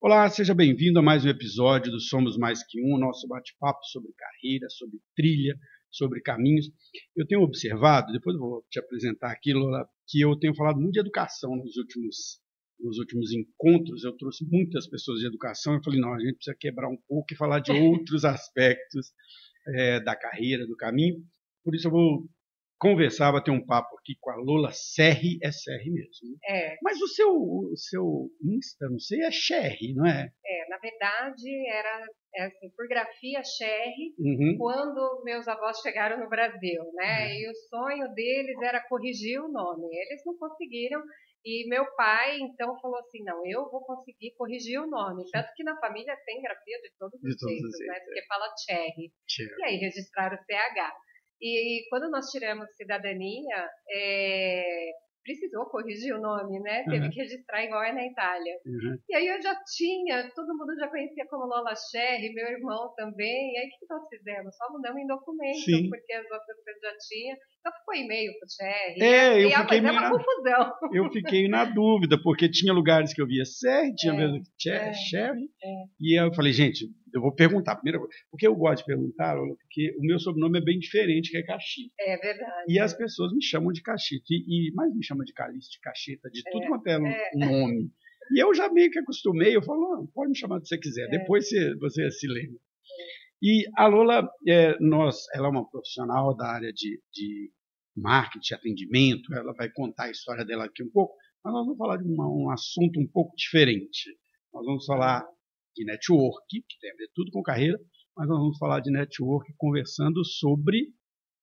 Olá, seja bem-vindo a mais um episódio do Somos Mais Que Um, nosso bate-papo sobre carreira, sobre trilha, sobre caminhos. Eu tenho observado, depois eu vou te apresentar aqui, Lola, que eu tenho falado muito de educação nos últimos encontros. Eu trouxe muitas pessoas de educação. Eu falei, não, a gente precisa quebrar um pouco e falar de outros aspectos da carreira, do caminho. Por isso eu vou conversar, bater um papo aqui com a Lola Serri, é Serri mesmo. Mas o seu Insta, não sei, é Cherry, não é? Na verdade, era assim, por grafia Cherry, quando meus avós chegaram no Brasil, né? E o sonho deles era corrigir o nome. Eles não conseguiram. E meu pai, então, falou assim, não, eu vou conseguir corrigir o nome. Tanto que na família tem grafia de todos os jeitos, né? Porque fala Cherry. E aí registraram o CH. E quando nós tiramos cidadania, precisou corrigir o nome, né? Teve que registrar igual é na Itália. E aí eu já tinha, todo mundo já conhecia como Lola Cherry, meu irmão também. E aí o que nós fizemos? Só mudamos em documento, porque as outras coisas já tinha. Então ficou e-mail pro Cherry. Mas é uma confusão. Eu fiquei na dúvida, porque tinha lugares que eu via Serri, tinha vezes Cherry. E aí eu falei, gente, eu vou perguntar primeiro, porque eu gosto de perguntar, porque o meu sobrenome é bem diferente, que é Cachito. É verdade. E as pessoas me chamam de Cachito, mais me chamam de Calixto, de Cacheta, de tudo quanto é nome. E eu já meio que acostumei, eu falo, não, pode me chamar do que você quiser, depois você se lembra. E a Lola, ela é uma profissional da área de marketing, atendimento, ela vai contar a história dela aqui um pouco, mas nós vamos falar de um assunto um pouco diferente. Nós vamos falar de network, que tem a ver tudo com carreira, mas nós vamos falar de network conversando sobre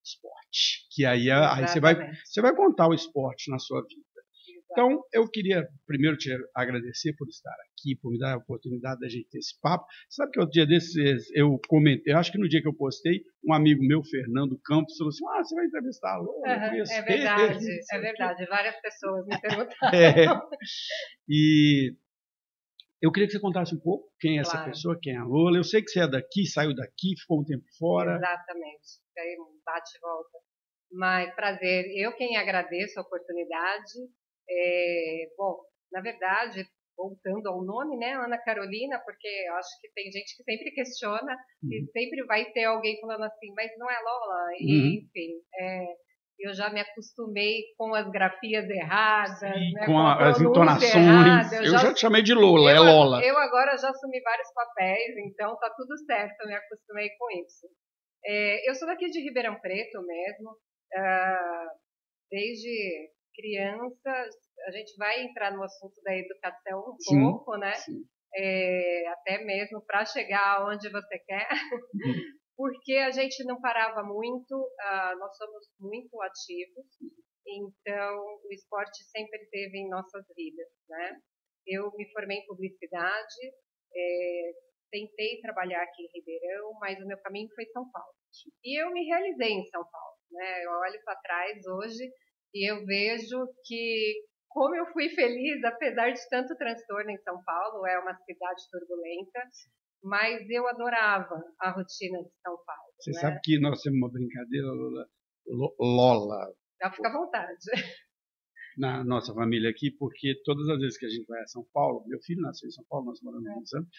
esporte, que aí você vai contar o esporte na sua vida. Então, eu queria primeiro te agradecer por estar aqui, por me dar a oportunidade da gente ter esse papo. Sabe que outro dia desses eu comentei, acho que no dia que eu postei, um amigo meu, Fernando Campos, falou assim, você vai entrevistar a Lola? É verdade, várias pessoas me perguntaram. E eu queria que você contasse um pouco quem é essa pessoa, quem é a Lola. Eu sei que você é daqui, saiu daqui, ficou um tempo fora. Exatamente, aí bate e volta. Mas prazer, eu quem agradeço a oportunidade. Bom, na verdade, voltando ao nome, né, Ana Carolina, porque eu acho que tem gente que sempre questiona e sempre vai ter alguém falando assim, mas não é Lola? E, enfim, eu já me acostumei com as grafias erradas, né, com as entonações. Eu já te chamei de Lola, é Lola. Eu agora já assumi vários papéis, então tá tudo certo, eu me acostumei com isso. Eu sou daqui de Ribeirão Preto mesmo, desde criança, a gente vai entrar no assunto da educação um pouco, né? Até mesmo para chegar onde você quer, porque a gente não parava muito, nós somos muito ativos, então o esporte sempre esteve em nossas vidas, né? Eu me formei em publicidade, tentei trabalhar aqui em Ribeirão, mas o meu caminho foi São Paulo. E eu me realizei em São Paulo, né? Eu olho para trás hoje e eu vejo que como eu fui feliz, apesar de tanto transtorno em São Paulo, é uma cidade turbulenta, mas eu adorava a rotina de São Paulo. Você sabe que nós temos uma brincadeira, Lola. Já fica à vontade. Na nossa família aqui, porque todas as vezes que a gente vai a São Paulo, meu filho nasceu em São Paulo, nós moramos em São Paulo,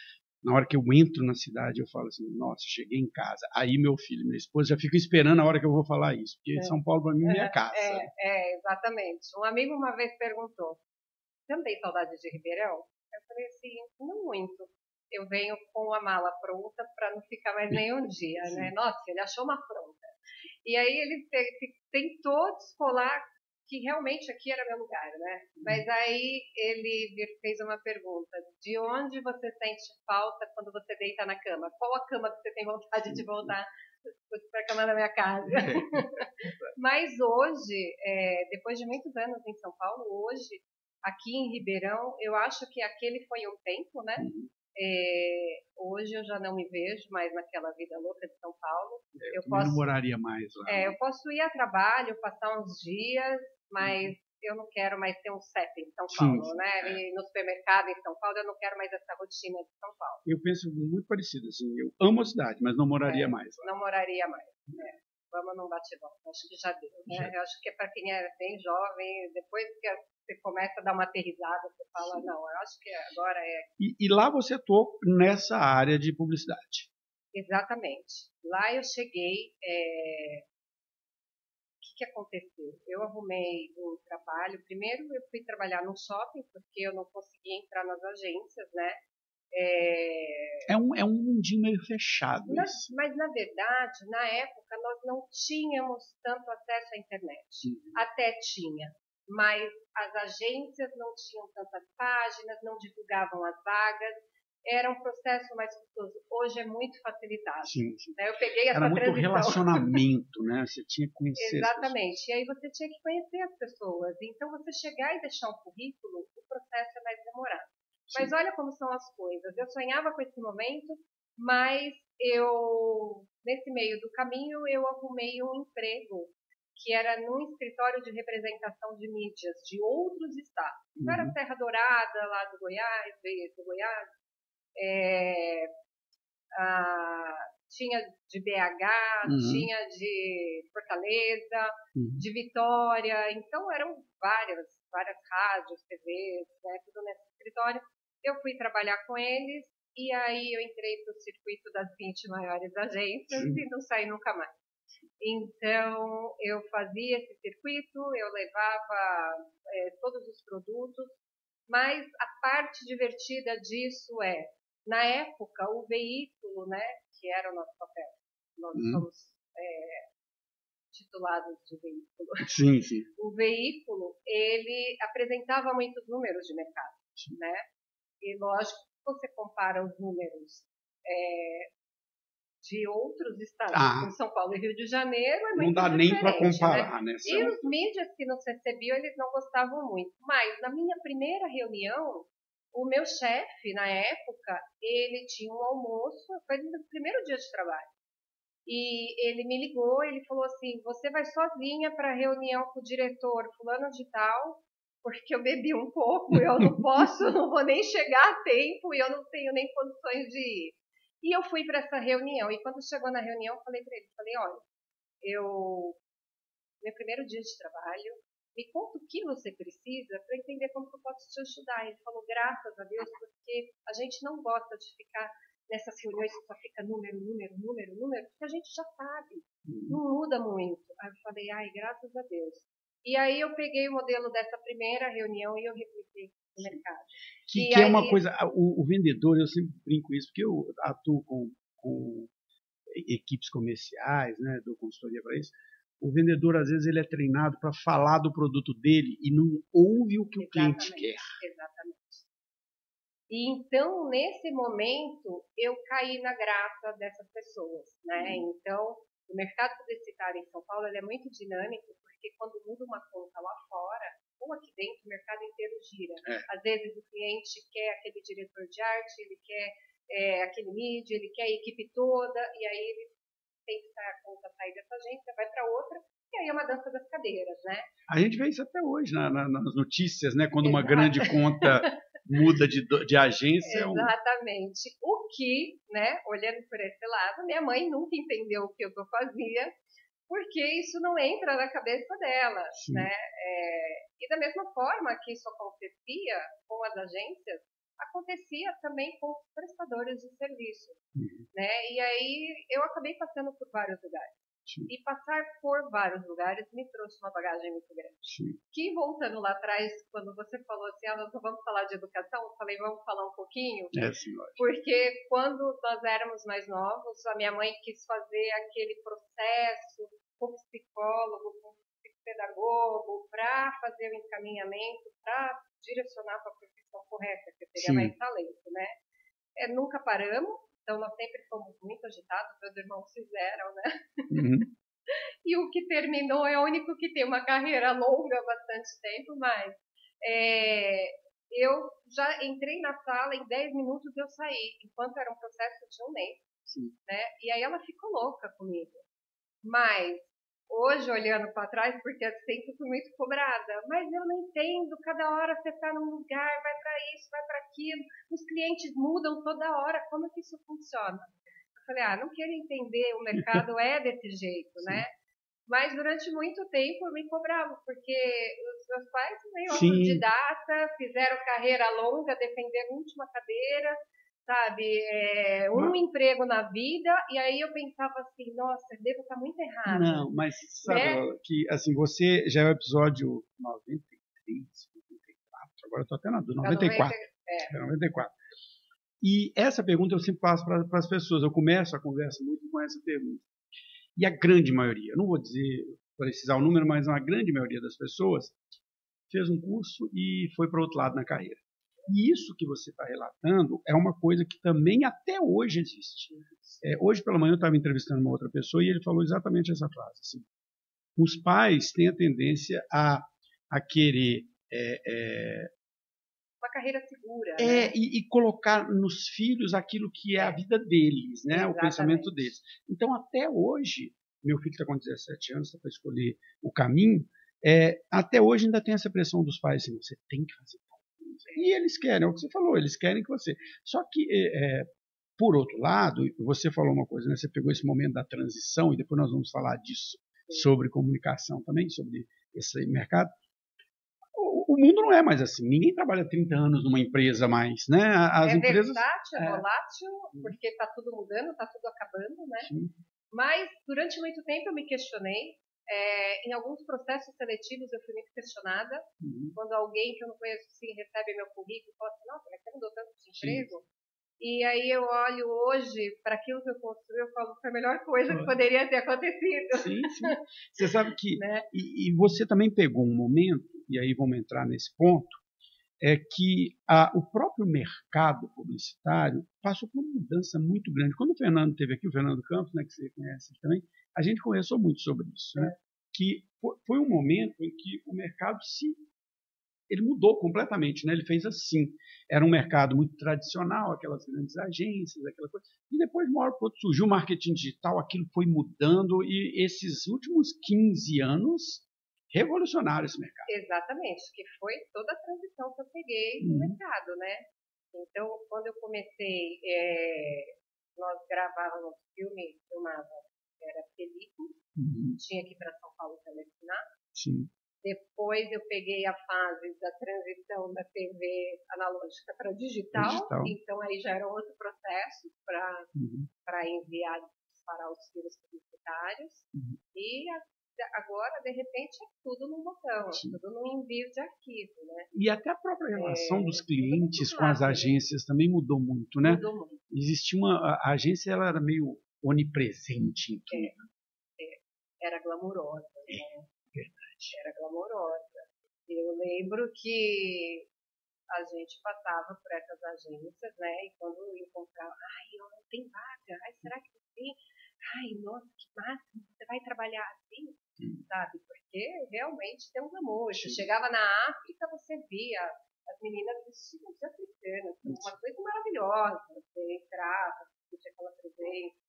na hora que eu entro na cidade, eu falo assim, nossa, cheguei em casa. Aí meu filho e minha esposa já ficam esperando a hora que eu vou falar isso, porque São Paulo para mim é minha casa. Exatamente. Um amigo uma vez perguntou, você não tem saudade de Ribeirão? Eu falei assim, não muito. Eu venho com a mala pronta para não ficar mais nenhum dia, né? Nossa, ele achou uma pronta. E aí ele tentou descolar que realmente aqui era meu lugar, né? Mas aí ele fez uma pergunta, de onde você sente falta quando você deita na cama? Qual a cama que você tem vontade de voltar para a cama da minha casa? Mas hoje, depois de muitos anos em São Paulo, hoje, aqui em Ribeirão, eu acho que aquele foi um tempo, né? Hoje eu já não me vejo mais naquela vida louca de São Paulo. Eu não moraria mais lá. Eu posso ir a trabalho, passar uns dias, mas eu não quero mais ter um CEP em São Paulo, né? E no supermercado em São Paulo, eu não quero mais essa rotina de São Paulo. Eu penso muito parecido, assim, eu amo a cidade, mas não moraria mais lá. Não moraria mais, vamos num bate-volta. Acho que já deu, né? Eu acho que é para quem é bem jovem, depois que você começa a dar uma aterrissada, você fala, não, eu acho que agora é... E lá você atuou nessa área de publicidade. Exatamente. Lá eu cheguei... O que aconteceu? Eu arrumei um trabalho. Primeiro eu fui trabalhar num shopping, porque eu não conseguia entrar nas agências, né? É um mundinho meio fechado. Mas, na verdade, na época, nós não tínhamos tanto acesso à internet. Até tinha, mas as agências não tinham tantas páginas, não divulgavam as vagas. Era um processo mais custoso. Hoje é muito facilitado. Sim. Né? Eu peguei essa Era muito transição. relacionamento, né? Você tinha que conhecer. Exatamente. E aí você tinha que conhecer as pessoas. Então, você chegar e deixar um currículo, o processo é mais demorado. Sim. Mas olha como são as coisas. Eu sonhava com esse momento, mas nesse meio do caminho, eu arrumei um emprego que era num escritório de representação de mídias de outros estados. Então, era Serra Dourada, lá do Goiás, tinha de BH, tinha de Fortaleza, de Vitória. Então, eram várias rádios, TVs, né, tudo nesse escritório. Eu fui trabalhar com eles e aí eu entrei para o circuito das 20 maiores agências e não saí nunca mais. Então, eu fazia esse circuito, eu levava todos os produtos, mas a parte divertida disso na época, o veículo, né, que era o nosso papel, nós somos titulados de veículo. Sim. O veículo, ele apresentava muitos números de mercado, né? E lógico que você compara os números de outros estados, como São Paulo e Rio de Janeiro, é muito diferente. Não dá nem para comparar, né? E os mídias que nos recebiam, eles não gostavam muito. Mas, na minha primeira reunião, o meu chefe, na época, ele tinha um almoço, foi no primeiro dia de trabalho. E ele me ligou, ele falou assim, você vai sozinha para a reunião com o diretor fulano de tal, porque eu bebi um pouco, eu não posso, não vou nem chegar a tempo e eu não tenho nem condições de ir. E eu fui para essa reunião, e quando chegou na reunião, eu falei para ele, olha, meu primeiro dia de trabalho, me conta o que você precisa para entender como que eu posso te ajudar. Ele falou, graças a Deus, porque a gente não gosta de ficar nessas reuniões que só fica número, porque a gente já sabe, não muda muito. Aí eu falei, graças a Deus. E aí eu peguei o modelo dessa primeira reunião e eu repliquei no mercado. Que é uma coisa, o vendedor, eu sempre brinco isso, porque eu atuo com equipes comerciais, né, dou consultoria para isso. O vendedor, às vezes, ele é treinado para falar do produto dele e não ouve o que o cliente quer. Exatamente. E então, nesse momento, eu caí na graça dessas pessoas, né? Então, o mercado publicitário em São Paulo ele é muito dinâmico, porque quando muda uma conta lá fora, ou aqui dentro, o mercado inteiro gira. Às vezes, o cliente quer aquele diretor de arte, ele quer aquele mídia, ele quer a equipe toda, e aí ele tem que a conta sair dessa agência, vai para outra, e aí é uma dança das cadeiras, né? A gente vê isso até hoje nas notícias, né? Quando uma grande conta muda de agência. Exatamente. O que, né, olhando por esse lado, minha mãe nunca entendeu o que eu fazia, porque isso não entra na cabeça dela, né? E da mesma forma que isso acontecia com as agências, acontecia também com os prestadores de serviço, né? E aí eu acabei passando por vários lugares. E passar por vários lugares me trouxe uma bagagem muito grande. Que, voltando lá atrás, quando você falou assim, nós não vamos falar de educação, eu falei, vamos falar um pouquinho. Porque quando nós éramos mais novos, a minha mãe quis fazer aquele processo com psicólogo, com psicopedagogo, para fazer o encaminhamento, para direcionar para a profissão correta, que teria mais talento, né? Nunca paramos. Então, nós sempre fomos muito agitados, meus irmãos fizeram, né? E o que terminou é o único que tem uma carreira longa há bastante tempo, mas eu já entrei na sala, em 10 minutos eu saí, enquanto era um processo de um mês, né? E aí ela ficou louca comigo. Mas, hoje, olhando para trás, porque eu sempre fui muito cobrada, mas eu não entendo, cada hora você está num lugar, vai para isso, vai para aquilo, os clientes mudam toda hora, como que isso funciona? Eu falei, não quero entender, o mercado é desse jeito, né? Mas durante muito tempo eu me cobrava, porque os meus pais são meio autodidata, fizeram carreira longa, defenderam a última cadeira, sabe? Emprego na vida, e aí eu pensava assim, nossa, eu devo estar muito errada. Não, mas sabe, né? Que assim, você já é o episódio 93, 94, agora eu estou até na dúvida, 94. 94. E essa pergunta eu sempre faço para as pessoas, eu começo a conversa muito com essa pergunta. E a grande maioria, não vou precisar o número, mas a grande maioria das pessoas fez um curso e foi para outro lado na carreira. E isso que você está relatando é uma coisa que também até hoje existe. Hoje pela manhã eu estava entrevistando uma outra pessoa e ele falou exatamente essa frase. Assim, os pais têm a tendência a querer uma carreira segura, né? E colocar nos filhos aquilo que é a vida deles, né? Exatamente. O pensamento deles. Então, até hoje, meu filho está com 17 anos, está para escolher o caminho, até hoje ainda tem essa pressão dos pais, assim, você tem que fazer tal coisa. E eles querem, é o que você falou, eles querem que você... Só que, por outro lado, você falou uma coisa, né? Você pegou esse momento da transição, e depois nós vamos falar disso, sobre comunicação também, sobre esse mercado. O mundo não é mais assim. Ninguém trabalha 30 anos numa empresa mais, né? As empresas... versátil, volátil, porque está tudo mudando, está tudo acabando, né? Sim. Mas, durante muito tempo, eu me questionei. Em alguns processos seletivos, eu fui muito questionada. Quando alguém que eu não conheço, assim, recebe meu currículo e fala assim, nossa, mas você mudou tanto de emprego? Sim. E aí eu olho hoje para aquilo que eu construí, eu falo, foi a melhor coisa que poderia ter acontecido. Sim. Você sabe que... né? E você também pegou um momento, e aí vamos entrar nesse ponto, que o próprio mercado publicitário passou por uma mudança muito grande. Quando o Fernando esteve aqui, o Fernando Campos, né, que você conhece também, a gente conversou muito sobre isso, né? Que foi um momento em que o mercado ele mudou completamente, né? Ele fez assim. Era um mercado muito tradicional, aquelas grandes agências, aquela coisa. E depois, de uma hora para outra, surgiu o marketing digital, aquilo foi mudando, e esses últimos 15 anos revolucionaram esse mercado. Exatamente, que foi toda a transição que eu peguei no mercado, né? Então, quando eu comecei, nós gravávamos filmava, era película, tinha que ir para São Paulo telefonar. Sim. Depois eu peguei a fase da transição da TV analógica para digital, então aí já era outro processo para enviar, disparar os filmes publicitários. E agora, de repente, é tudo num botão, tudo num envio de arquivo, né? E até a própria relação dos clientes com as agências também mudou muito, né? Mudou muito. Existia a agência, ela era meio onipresente em tudo. Era glamurosa, né? Verdade. Era glamurosa. Eu lembro que a gente passava por essas agências, né? E quando encontrava, não tem vaga, será que tem? Nossa, que máximo, você vai trabalhar assim? Sabe? Porque realmente tem um glamour. Você chegava na África, você via as meninas vestidas de africanas, uma coisa maravilhosa. Você entrava, você tinha aquela presença.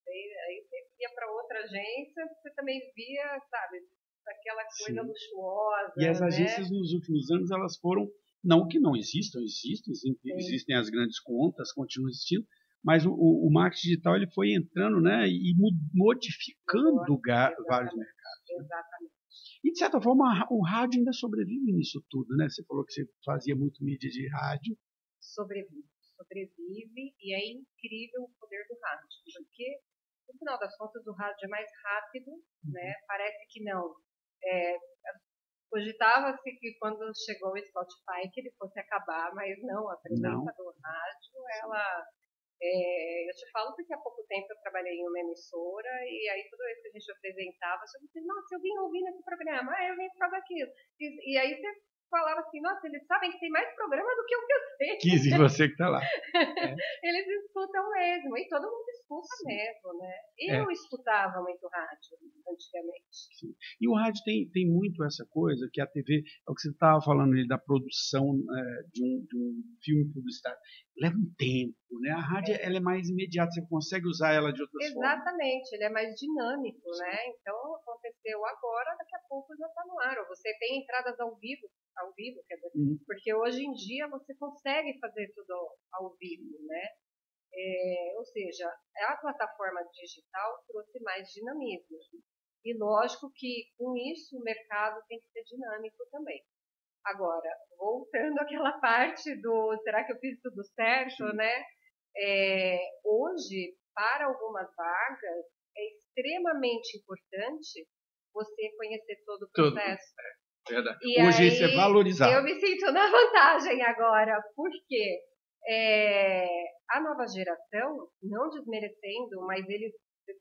Aí você ia para outra agência, você também via, sabe, aquela coisa luxuosa. E as agências, né? Nos últimos anos, elas foram, não que não existam, existem as grandes contas, continuam existindo, mas o marketing digital ele foi entrando, né, e modificando vários mercados. Exatamente. E, de certa forma, o rádio ainda sobrevive nisso tudo, né? Você falou que você fazia muito mídia de rádio. Sobrevive, e é incrível o poder do rádio, porque, no final das contas, o rádio é mais rápido, né? Parece que não. Cogitava-se que quando chegou o Spotify que ele fosse acabar, mas não, a presença do rádio, eu te falo porque há pouco tempo eu trabalhei em uma emissora e aí toda vez que a gente apresentava, você dizia, nossa, eu vim ouvindo esse programa, eu vim por causa daquilo. E aí você falava assim, nossa, eles sabem que tem mais programa do que o que eu sei. Que você que está lá. Eles escutam mesmo, e todo mundo escuta mesmo, né? Eu escutava muito rádio antigamente. Sim. E o rádio tem muito essa coisa, que a TV, é o que você estava falando ali, da produção de um filme publicitário. Leva um tempo, né? A rádio ela é mais imediata, você consegue usar ela de outras formas. Exatamente, ele é mais dinâmico, né? Então, aconteceu agora, daqui a pouco já está no ar. Ou você tem entradas ao vivo, quer dizer, porque hoje em dia você consegue fazer tudo ao vivo, né? Ou seja, a plataforma digital trouxe mais dinamismo. E lógico que com isso o mercado tem que ser dinâmico também. Agora, voltando àquela parte do será que eu fiz tudo certo, Sim. né? Hoje, para algumas vagas, é extremamente importante você conhecer todo o processo. Verdade. E hoje aí, isso é valorizado. Eu me sinto na vantagem agora, porque a nova geração, não desmerecendo, mas eles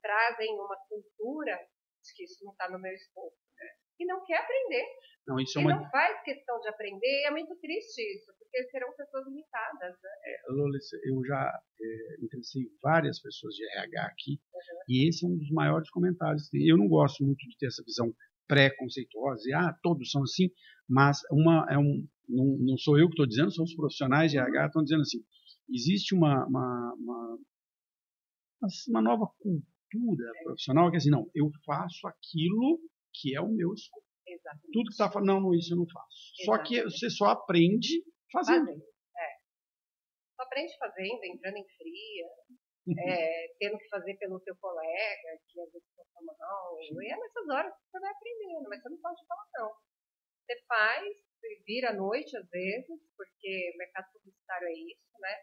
trazem uma cultura de que isso não está no meu escopo, né? E não quer aprender. Não, isso e não faz questão de aprender. É muito triste isso, porque serão pessoas limitadas. Né? Lolis, eu já entrevistei várias pessoas de RH aqui, e esse é um dos maiores comentários. Eu não gosto muito de ter essa visão pré-conceituosa, todos são assim, mas não sou eu que estou dizendo, são os profissionais de RH que estão dizendo assim, existe uma nova cultura profissional que é assim, não, eu faço aquilo que é o meu escopo. Exatamente. Tudo que está falando, não, isso eu não faço. Exatamente. Só que você só aprende fazendo. Só aprende fazendo, entrando em fria, tendo que fazer pelo seu colega, que às vezes passa mal. E é nessas horas que você vai aprendendo, mas você não pode falar não. Você faz, você vira à noite às vezes, porque o mercado publicitário é isso, né?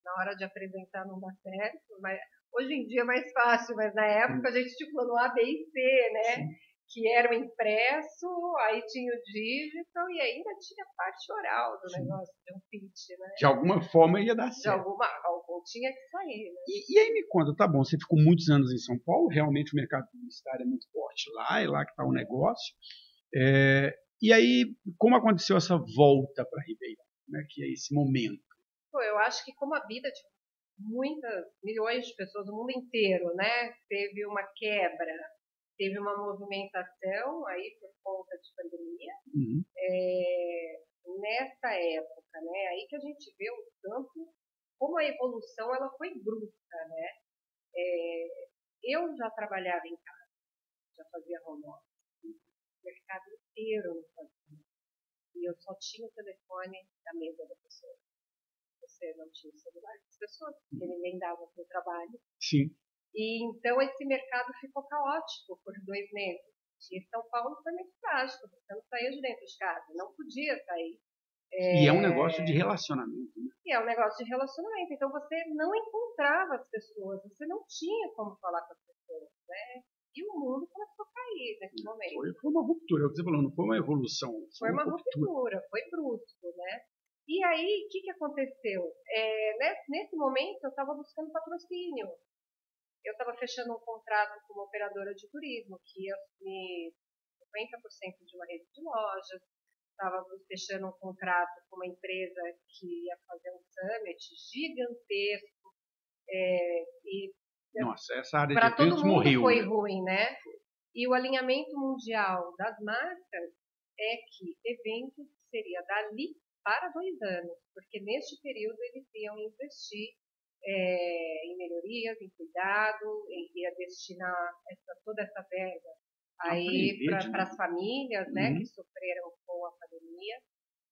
Na hora de apresentar não dá certo, mas hoje em dia é mais fácil, mas na época a gente tinha o plano A, B e C, né? Sim. Que era o impresso, aí tinha o digital e ainda tinha a parte oral do negócio, de um pitch, né? De alguma forma ia dar certo. De algum tinha que sair, né? E aí me conta, tá bom, você ficou muitos anos em São Paulo, realmente o mercado publicitário é muito forte lá, é lá que está o negócio. E aí, como aconteceu essa volta para Ribeirão? Como é que é esse momento? Eu acho que como a vida de muitas milhões de pessoas, o mundo inteiro, né, teve uma quebra, teve uma movimentação aí por conta de pandemia. Nessa época, né, aí que a gente vê o tanto, como a evolução ela foi brusca, né? Eu já trabalhava em casa, já fazia home office, o mercado inteiro não fazia. E eu só tinha o telefone da mesa da pessoa. Você não tinha o celular das pessoas, porque ninguém dava para o trabalho. Sim. E então esse mercado ficou caótico por 2 meses. E São Paulo foi muito trágico, você não saía de dentro de casa, não podia sair. E é um negócio de relacionamento, né? E é um negócio de relacionamento, então você não encontrava as pessoas, você não tinha como falar com as pessoas, né? E o mundo começou a cair nesse momento. Foi uma ruptura, é o que você falou, não foi uma evolução. Foi uma ruptura, foi brusco, né? E aí, o que aconteceu? Nesse momento, eu estava buscando patrocínio. Eu estava fechando um contrato com uma operadora de turismo, que ia assumir 50% de uma rede de lojas. Estava fechando um contrato com uma empresa que ia fazer um summit gigantesco. Nossa, essa área de eventos morreu. Foi ruim, né? E o alinhamento mundial das marcas é que eventos seria dali para 2 anos, porque neste período eles iam investir em melhorias, em cuidado, ia destinar toda essa verba aí para as famílias, né, que sofreram com a pandemia.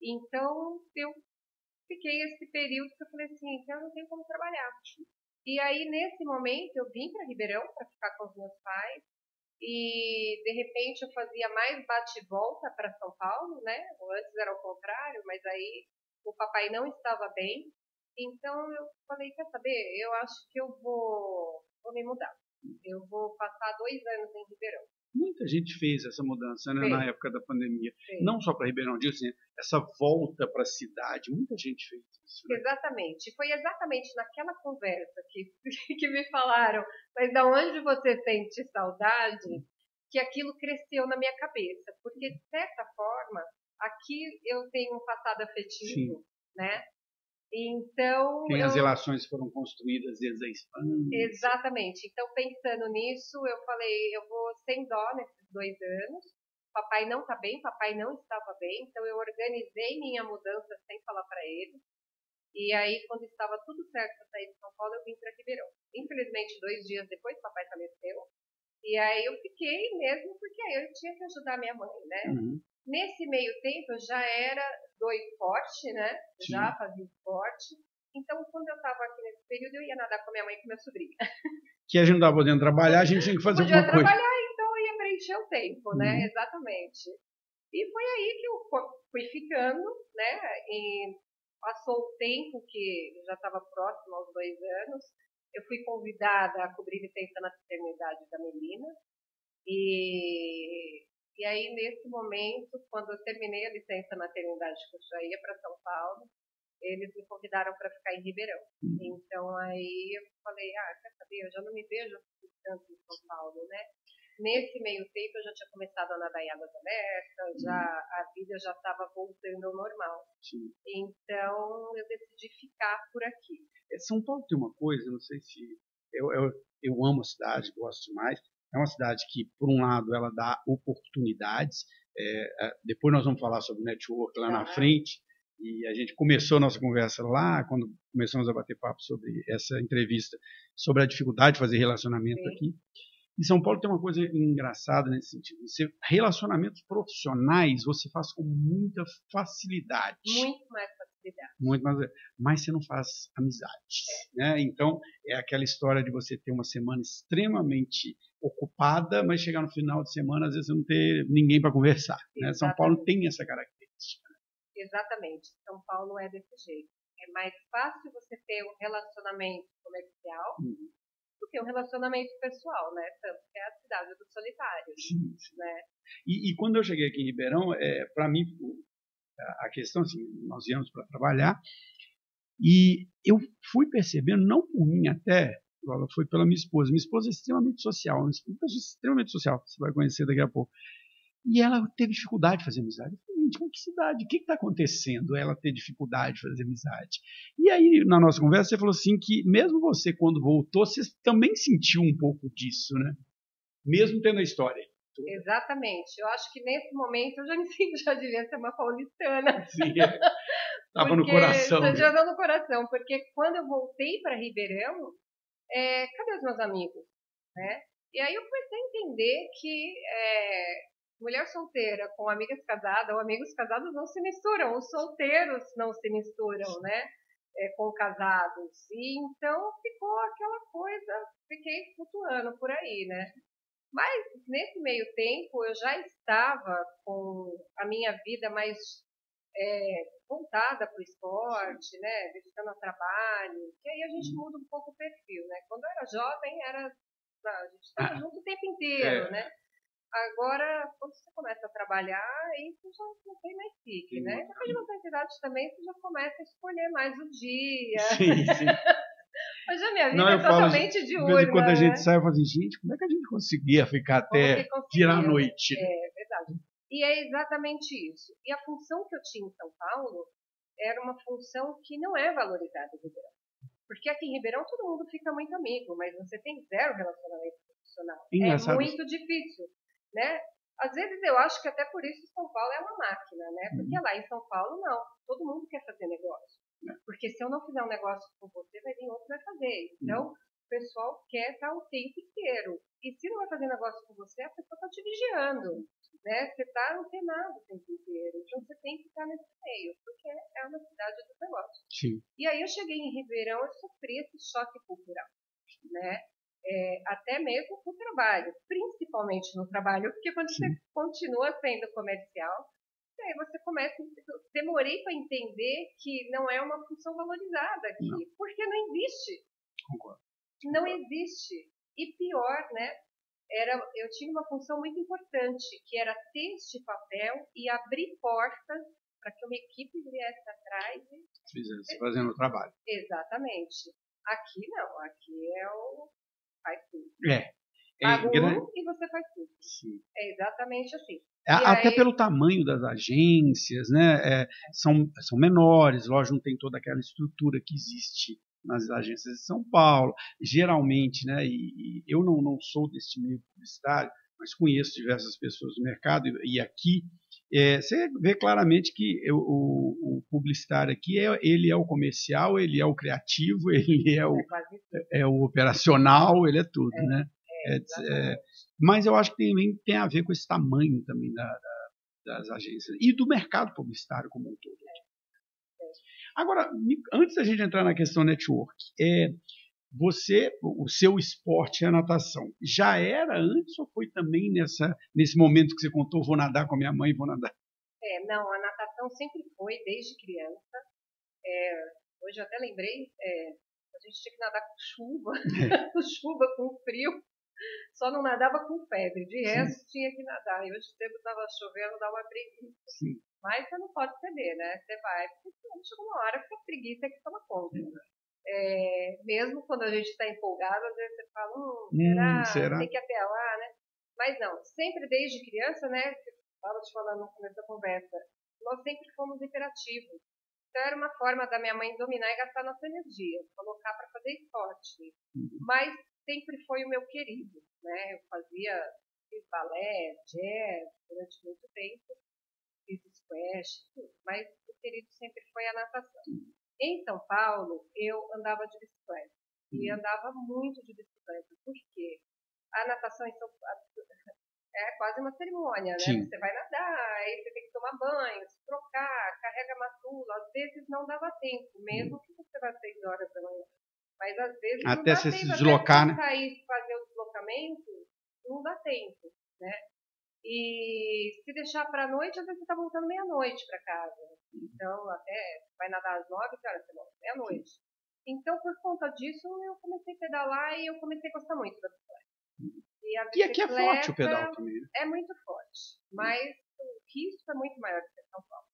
Então, eu fiquei esse período que eu falei assim, então eu não tenho como trabalhar. E aí, nesse momento, eu vim para Ribeirão para ficar com os meus pais. E, de repente, eu fazia mais bate e volta para São Paulo, né? Antes era o contrário, mas aí o papai não estava bem. Então, eu falei, quer saber? Eu acho que eu vou me mudar. Eu vou passar 2 anos em Ribeirão. Muita gente fez essa mudança, né, na época da pandemia. Não só para Ribeirão, digo assim, essa volta para a cidade, muita gente fez isso. Né? Exatamente. Foi exatamente naquela conversa que me falaram, mas de onde você sente saudade, que aquilo cresceu na minha cabeça. Porque, de certa forma, aqui eu tenho um passado afetivo, né? Então, as relações foram construídas desde a infância. Exatamente. Então, pensando nisso, eu falei, eu vou sem dó nesses 2 anos. Papai não está bem, papai não estava bem, então eu organizei minha mudança sem falar para ele. E aí, quando estava tudo certo para sair de São Paulo, eu vim para Ribeirão. Infelizmente, 2 dias depois, papai faleceu. E aí eu fiquei mesmo, porque aí eu tinha que ajudar minha mãe, né? Nesse meio tempo, eu já era do esporte, né? Já fazia esporte. Então, quando eu estava aqui nesse período, eu ia nadar com a minha mãe e com minha sobrinha. Que a gente não estava podendo trabalhar, a gente tinha que fazer alguma coisa. Podia trabalhar, então eu ia preencher o tempo, né? Exatamente. E foi aí que eu fui ficando, né? E passou o tempo que já estava próximo aos 2 anos. Eu fui convidada a cobrir licença na paternidade da Melina. E aí, nesse momento, quando eu terminei a licença maternidade, que eu já ia para São Paulo, eles me convidaram para ficar em Ribeirão. Então, aí eu falei, quer saber, eu já não me vejo tanto em São Paulo, né? Nesse meio tempo, eu já tinha começado a nadar em águas abertas, a vida já estava voltando ao normal. Sim. Então, eu decidi ficar por aqui. São Paulo tem uma coisa, não sei se... Eu amo a cidade, gosto demais. É uma cidade que, por um lado, ela dá oportunidades. Depois nós vamos falar sobre network lá na frente. E a gente começou a nossa conversa lá, quando começamos a bater papo sobre essa entrevista, sobre a dificuldade de fazer relacionamento aqui. E São Paulo tem uma coisa engraçada nesse sentido. Relacionamentos profissionais você faz com muita facilidade. Muito mais facilidade. Muito mais, mas você não faz amizades. Né? Então, é aquela história de você ter uma semana extremamente ocupada, mas chegar no final de semana, às vezes, você não ter ninguém para conversar. Né? São Paulo tem essa característica. Exatamente. São Paulo é desse jeito. É mais fácil você ter um relacionamento comercial do que um relacionamento pessoal, né? Tanto que é a cidade dos solitários. Sim. Né? E quando eu cheguei aqui em Ribeirão, para mim, a questão, assim, nós íamos para trabalhar e eu fui percebendo, não por mim até, foi pela minha esposa. Minha esposa é extremamente social, uma pessoa extremamente social, você vai conhecer daqui a pouco. E ela teve dificuldade de fazer amizade. Eu falei, gente, que cidade? O que está acontecendo? Ela ter dificuldade de fazer amizade. E aí, na nossa conversa, você falou assim que mesmo você, quando voltou, você também sentiu um pouco disso, né? Mesmo tendo a história. Exatamente. Eu acho que nesse momento eu já me sinto, já devia ser uma paulistana. Sim, estava no coração. Já estava no coração, porque quando eu voltei para Ribeirão, cadê os meus amigos? Né? E aí eu comecei a entender que mulher solteira com amigas casadas ou amigos casados não se misturam, os solteiros não se misturam, né? Com casados. E então ficou aquela coisa, fiquei flutuando por aí, né? Mas nesse meio tempo eu já estava com a minha vida mais voltada para o esporte, né? Dedicando ao trabalho, que aí a gente muda um pouco o perfil, né? Quando eu era jovem, a gente estava junto o tempo inteiro, né? Agora, quando você começa a trabalhar, aí você já não tem mais pique, né? E depois de uma certa idade também, você já começa a escolher mais o dia. Sim. Hoje a minha vida é totalmente diurna. Quando a gente sai, eu falo assim, gente, como é que a gente conseguia ficar até virar a noite? É verdade. E é exatamente isso. E a função que eu tinha em São Paulo era uma função que não é valorizada em Ribeirão. Porque aqui em Ribeirão todo mundo fica muito amigo, mas você tem zero relacionamento profissional. É muito difícil. Né? Às vezes eu acho que até por isso São Paulo é uma máquina, né? Porque lá em São Paulo não, todo mundo quer fazer negócio. Porque se eu não fizer um negócio com você, vai vir outro que vai fazer. Então, o pessoal quer estar o tempo inteiro. E se não vai fazer negócio com você, a pessoa está te vigiando, né? Você está antenado o tempo inteiro. Então você tem que estar nesse meio, porque é uma cidade dos negócios. Sim. E aí eu cheguei em Ribeirão e sofri esse choque cultural, né? Até mesmo no trabalho, principalmente no trabalho, porque quando você continua sendo comercial, aí você começa. Demorei para entender que não é uma função valorizada aqui, porque não existe. Concordo. Não existe. E pior, né? Eu tinha uma função muito importante, que era ter este papel e abrir portas para que uma equipe viesse atrás e fizesse fazendo o trabalho. Exatamente. Aqui não, aqui faz tudo. Paga e você faz tudo. Sim. É exatamente assim. Até pelo tamanho das agências, né? São menores, lógico, não tem toda aquela estrutura que existe nas agências de São Paulo. Geralmente, né? E eu não sou desse meio publicitário, mas conheço diversas pessoas do mercado e aqui você vê claramente que o publicitário aqui ele é o comercial, ele é o criativo, ele é o operacional, ele é tudo, né? Mas eu acho que também tem a ver com esse tamanho também das agências e do mercado publicitário como um todo. Agora, antes da gente entrar na questão network, o seu esporte é a natação. Já era antes ou foi também nesse momento que você contou, vou nadar com a minha mãe, vou nadar? Não, a natação sempre foi, desde criança. Hoje eu até lembrei, a gente tinha que nadar com chuva, com chuva, com frio. Só não nadava com febre, de resto tinha que nadar. E hoje o tempo estava chovendo, dá uma preguiça. Sim. Mas você não pode ceder, né? Você vai, porque chega uma hora que a preguiça é que toma conta. Mesmo quando a gente está empolgado, às vezes você fala, será? Tem que ir até lá, né? Mas não, sempre desde criança, né? Estava te falando no começo da conversa, nós sempre fomos imperativos. Então era uma forma da minha mãe dominar e gastar nossa energia, colocar para fazer esporte. Mas sempre foi o meu querido, né? Eu fiz balé, jazz durante muito tempo, fiz squash, tudo, mas o querido sempre foi a natação. Em São Paulo, eu andava de bicicleta, e andava muito de bicicleta, porque a natação em São Paulo é quase uma cerimônia, né? Sim. Você vai nadar, aí você tem que tomar banho, se trocar, carrega matula, às vezes não dava tempo, mesmo que você vá 6 horas da manhã. Mas às vezes até não dá você tempo, se deslocar, até né? sair e fazer o deslocamento, não dá tempo, né? E se deixar para a noite, às vezes você está voltando meia-noite para casa. Então, até vai nadar às 9 horas, você volta meia-noite. Então, por conta disso, eu comecei a pedalar e eu comecei a gostar muito da bicicleta. E aqui é forte o pedal também. É muito forte, mas o risco é muito maior que em São Paulo.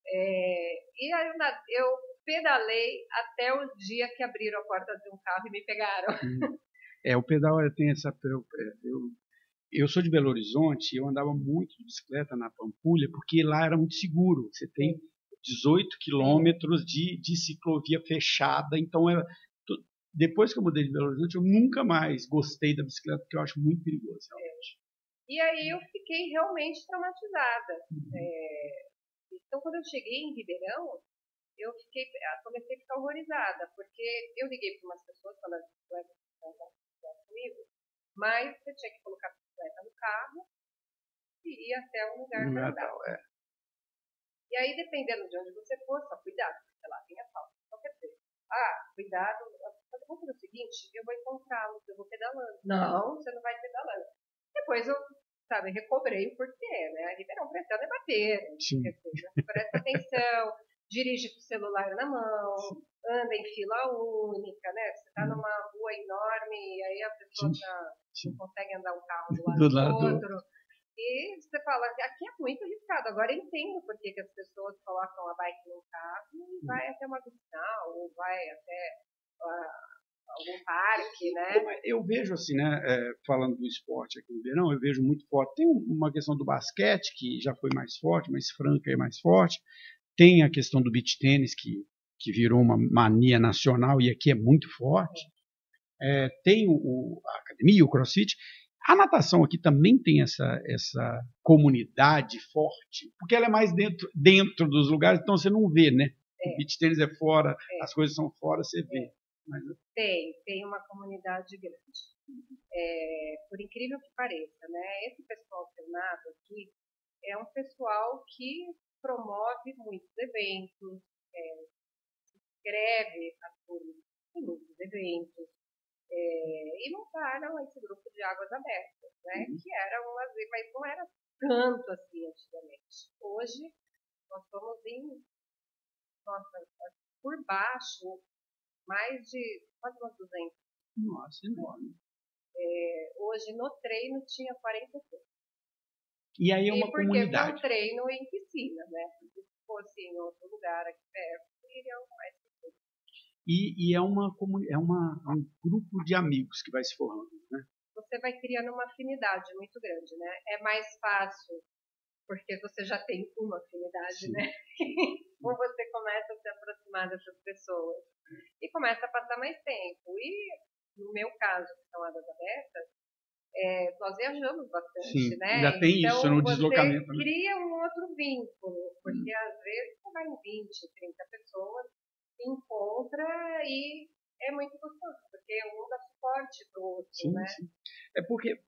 E aí eu pedalei até o dia que abriram a porta de um carro e me pegaram. O pedal tem essa... Eu sou de Belo Horizonte e eu andava muito de bicicleta na Pampulha, porque lá era muito seguro. Você tem 18 quilômetros de ciclovia fechada, então depois que eu mudei de Belo Horizonte, eu nunca mais gostei da bicicleta, porque eu acho muito perigoso, realmente. E aí eu fiquei realmente traumatizada. Então, quando eu cheguei em Ribeirão, eu comecei a ficar horrorizada, porque eu liguei para umas pessoas falando que bicicleta estava comigo, mas você tinha que colocar a bicicleta no carro e ir até um lugar para andar. E aí, dependendo de onde você for, só cuidado, sei lá, tem asfalto, qualquer coisa. Cuidado, vamos fazer o seguinte, eu vou encontrá-lo, eu vou pedalando. Não, você não vai pedalando. Depois eu, recobrei o porquê, né? Ribeirão Pretano é bater, presta atenção, dirige com o celular na mão, anda em fila única, né? Você está numa rua enorme e aí a pessoa não consegue andar um carro do lado do outro. E você fala, aqui é muito arriscado. Agora eu entendo por que as pessoas colocam a bike no carro e vai até uma vicinal ou vai até algum parque, né? Eu vejo assim, né, falando do esporte aqui no Ribeirão, eu vejo muito forte. Tem uma questão do basquete, que já foi mais forte, mas Franca é mais forte. Tem a questão do beach tênis, que virou uma mania nacional e aqui é muito forte. Tem a academia, o crossfit. A natação aqui também tem essa comunidade forte, porque ela é mais dentro dos lugares, então você não vê, né? O beach tênis é fora, as coisas são fora, você vê. Mas... Tem uma comunidade grande. Por incrível que pareça, né? Esse pessoal que eu nado aqui é um pessoal que promove muitos eventos, se inscreve em muitos eventos, e montaram esse grupo de águas abertas, né? Que era um lazer, mas não era tanto assim antigamente. Hoje, nós estamos por baixo, mais de quase umas 200. Nossa, enorme. Hoje, no treino, tinha 40 pessoas. E aí é uma comunidade. Porque foi um treino em piscina, né? Se fosse em outro lugar aqui perto, iriam mais pessoas. E é um grupo de amigos que vai se formando, né? Você vai criando uma afinidade muito grande, né? É mais fácil, porque você já tem uma afinidade, sim, né? Ou você começa a se aproximar dessas pessoas e começa a passar mais tempo. E, no meu caso, que são águas abertas, nós viajamos bastante, sim, né? Já tem então, isso no deslocamento. Você cria um outro vínculo, porque às vezes você vai em 20, 30 pessoas, encontra e é muito gostoso, porque um dá suporte para o outro, sim, né? Sim.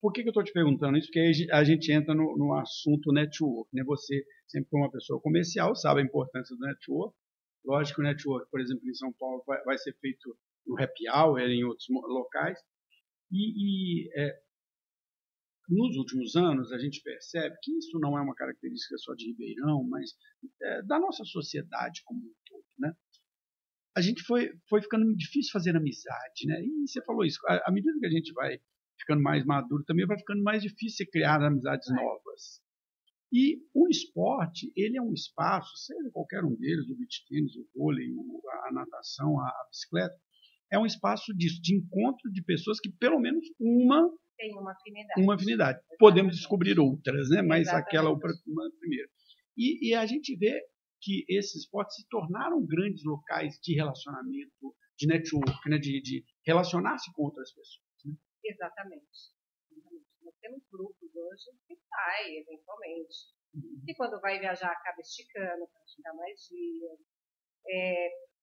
Por que eu estou te perguntando isso? Porque a gente entra no assunto network, né? Você sempre foi uma pessoa comercial, sabe a importância do network, Lógico que o network, por exemplo, em São Paulo, vai ser feito no happy hour, em outros locais. Nos últimos anos, a gente percebe que isso não é uma característica só de Ribeirão, mas da nossa sociedade como um todo, né? A gente foi ficando difícil fazer amizade, né? E você falou isso, à medida que a gente vai ficando mais maduro, também vai ficando mais difícil criar amizades novas. E o esporte, ele é um espaço, seja qualquer um deles, o beach tennis, o vôlei, a natação, a bicicleta, é um espaço disso, de encontro de pessoas que pelo menos tem uma afinidade. Podemos descobrir outras, né? Mas Exatamente. aquela uma primeira. E a gente vê que esses esportes se tornaram grandes locais de relacionamento, de network, né? de relacionar-se com outras pessoas. Né? Exatamente. Nós temos grupos hoje que saem, eventualmente. E quando vai viajar, acaba esticando para ficar mais dias.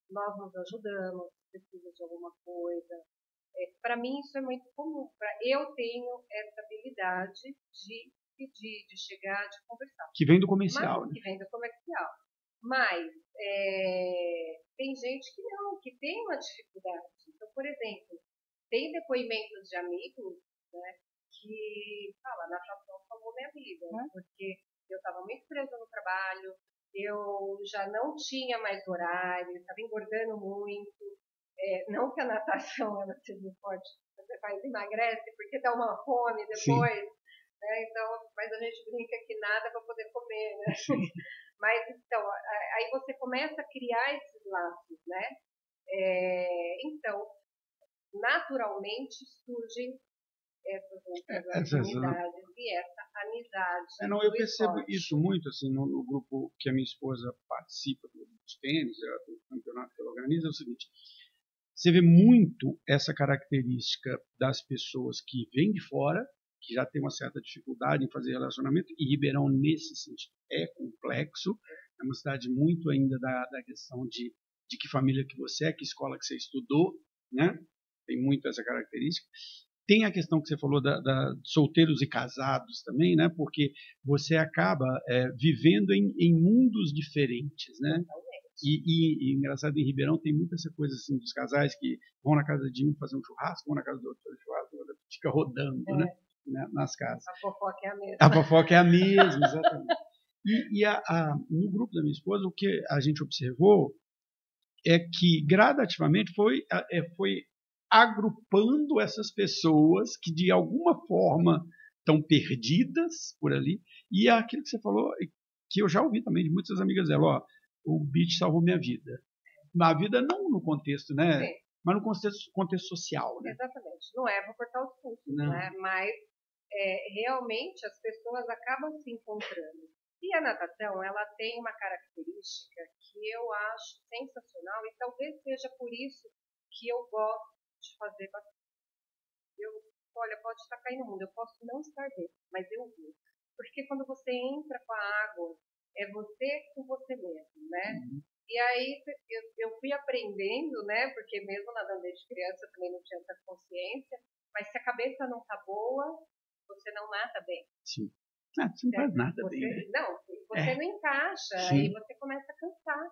Nós nos ajudamos, precisa de alguma coisa. Para mim, isso é muito comum. Eu tenho essa habilidade de pedir, de chegar, de conversar. Que vem do comercial. Mas, né? Que vem do comercial. Mas tem gente que não, que tem uma dificuldade. Então, por exemplo, tem depoimentos de amigos, né, que falam, a natação salvou minha vida, porque eu estava muito presa no trabalho, eu já não tinha mais horário, estava engordando muito. Não que a natação ela seja forte, você faz emagrece porque dá uma fome depois, né? Então, mas a gente brinca que nada para poder comer, né? Mas então, aí você começa a criar esses laços, né? Então, naturalmente surgem essas outras oportunidades e essa amizade. Não, eu percebo isso muito assim no grupo que a minha esposa participa do tênis, do campeonato que ela organiza, é o seguinte. Você vê muito essa característica das pessoas que vêm de fora, que já tem uma certa dificuldade em fazer relacionamento, e Ribeirão, nesse sentido, é complexo. É uma cidade muito ainda da questão de que família que você é, que escola que você estudou, né? Tem muito essa característica. Tem a questão que você falou da solteiros e casados também, né? Porque você acaba vivendo em mundos diferentes, né? E engraçado, em Ribeirão tem muita essa coisa assim dos casais que vão na casa de um fazer um churrasco, vão na casa do outro fazer um churrasco, fica rodando, né? Nas casas. A fofoca é a mesma. A fofoca é a mesma, exatamente. No grupo da minha esposa, o que a gente observou é que gradativamente foi agrupando essas pessoas que de alguma forma estão perdidas por ali, e aquilo que você falou, que eu já ouvi também de muitas amigas dela, ó, o beach salvou minha vida. A vida não no contexto, né? Sim. Mas no contexto social, né? Exatamente. Não é para cortar os custos, né? Mas realmente as pessoas acabam se encontrando. E a natação, ela tem uma característica que eu acho sensacional e talvez seja por isso que eu gosto de fazer bastante. Olha, pode estar caindo no mundo, eu posso não estar bem, mas eu vou. Porque quando você entra com a água, é você com você mesmo, né? E aí eu fui aprendendo, né? Porque mesmo nadando desde criança eu também não tinha essa consciência, mas se a cabeça não tá boa, você não nada bem. Sim. Você não faz nada bem, né? Não, você não encaixa, aí você começa a cansar.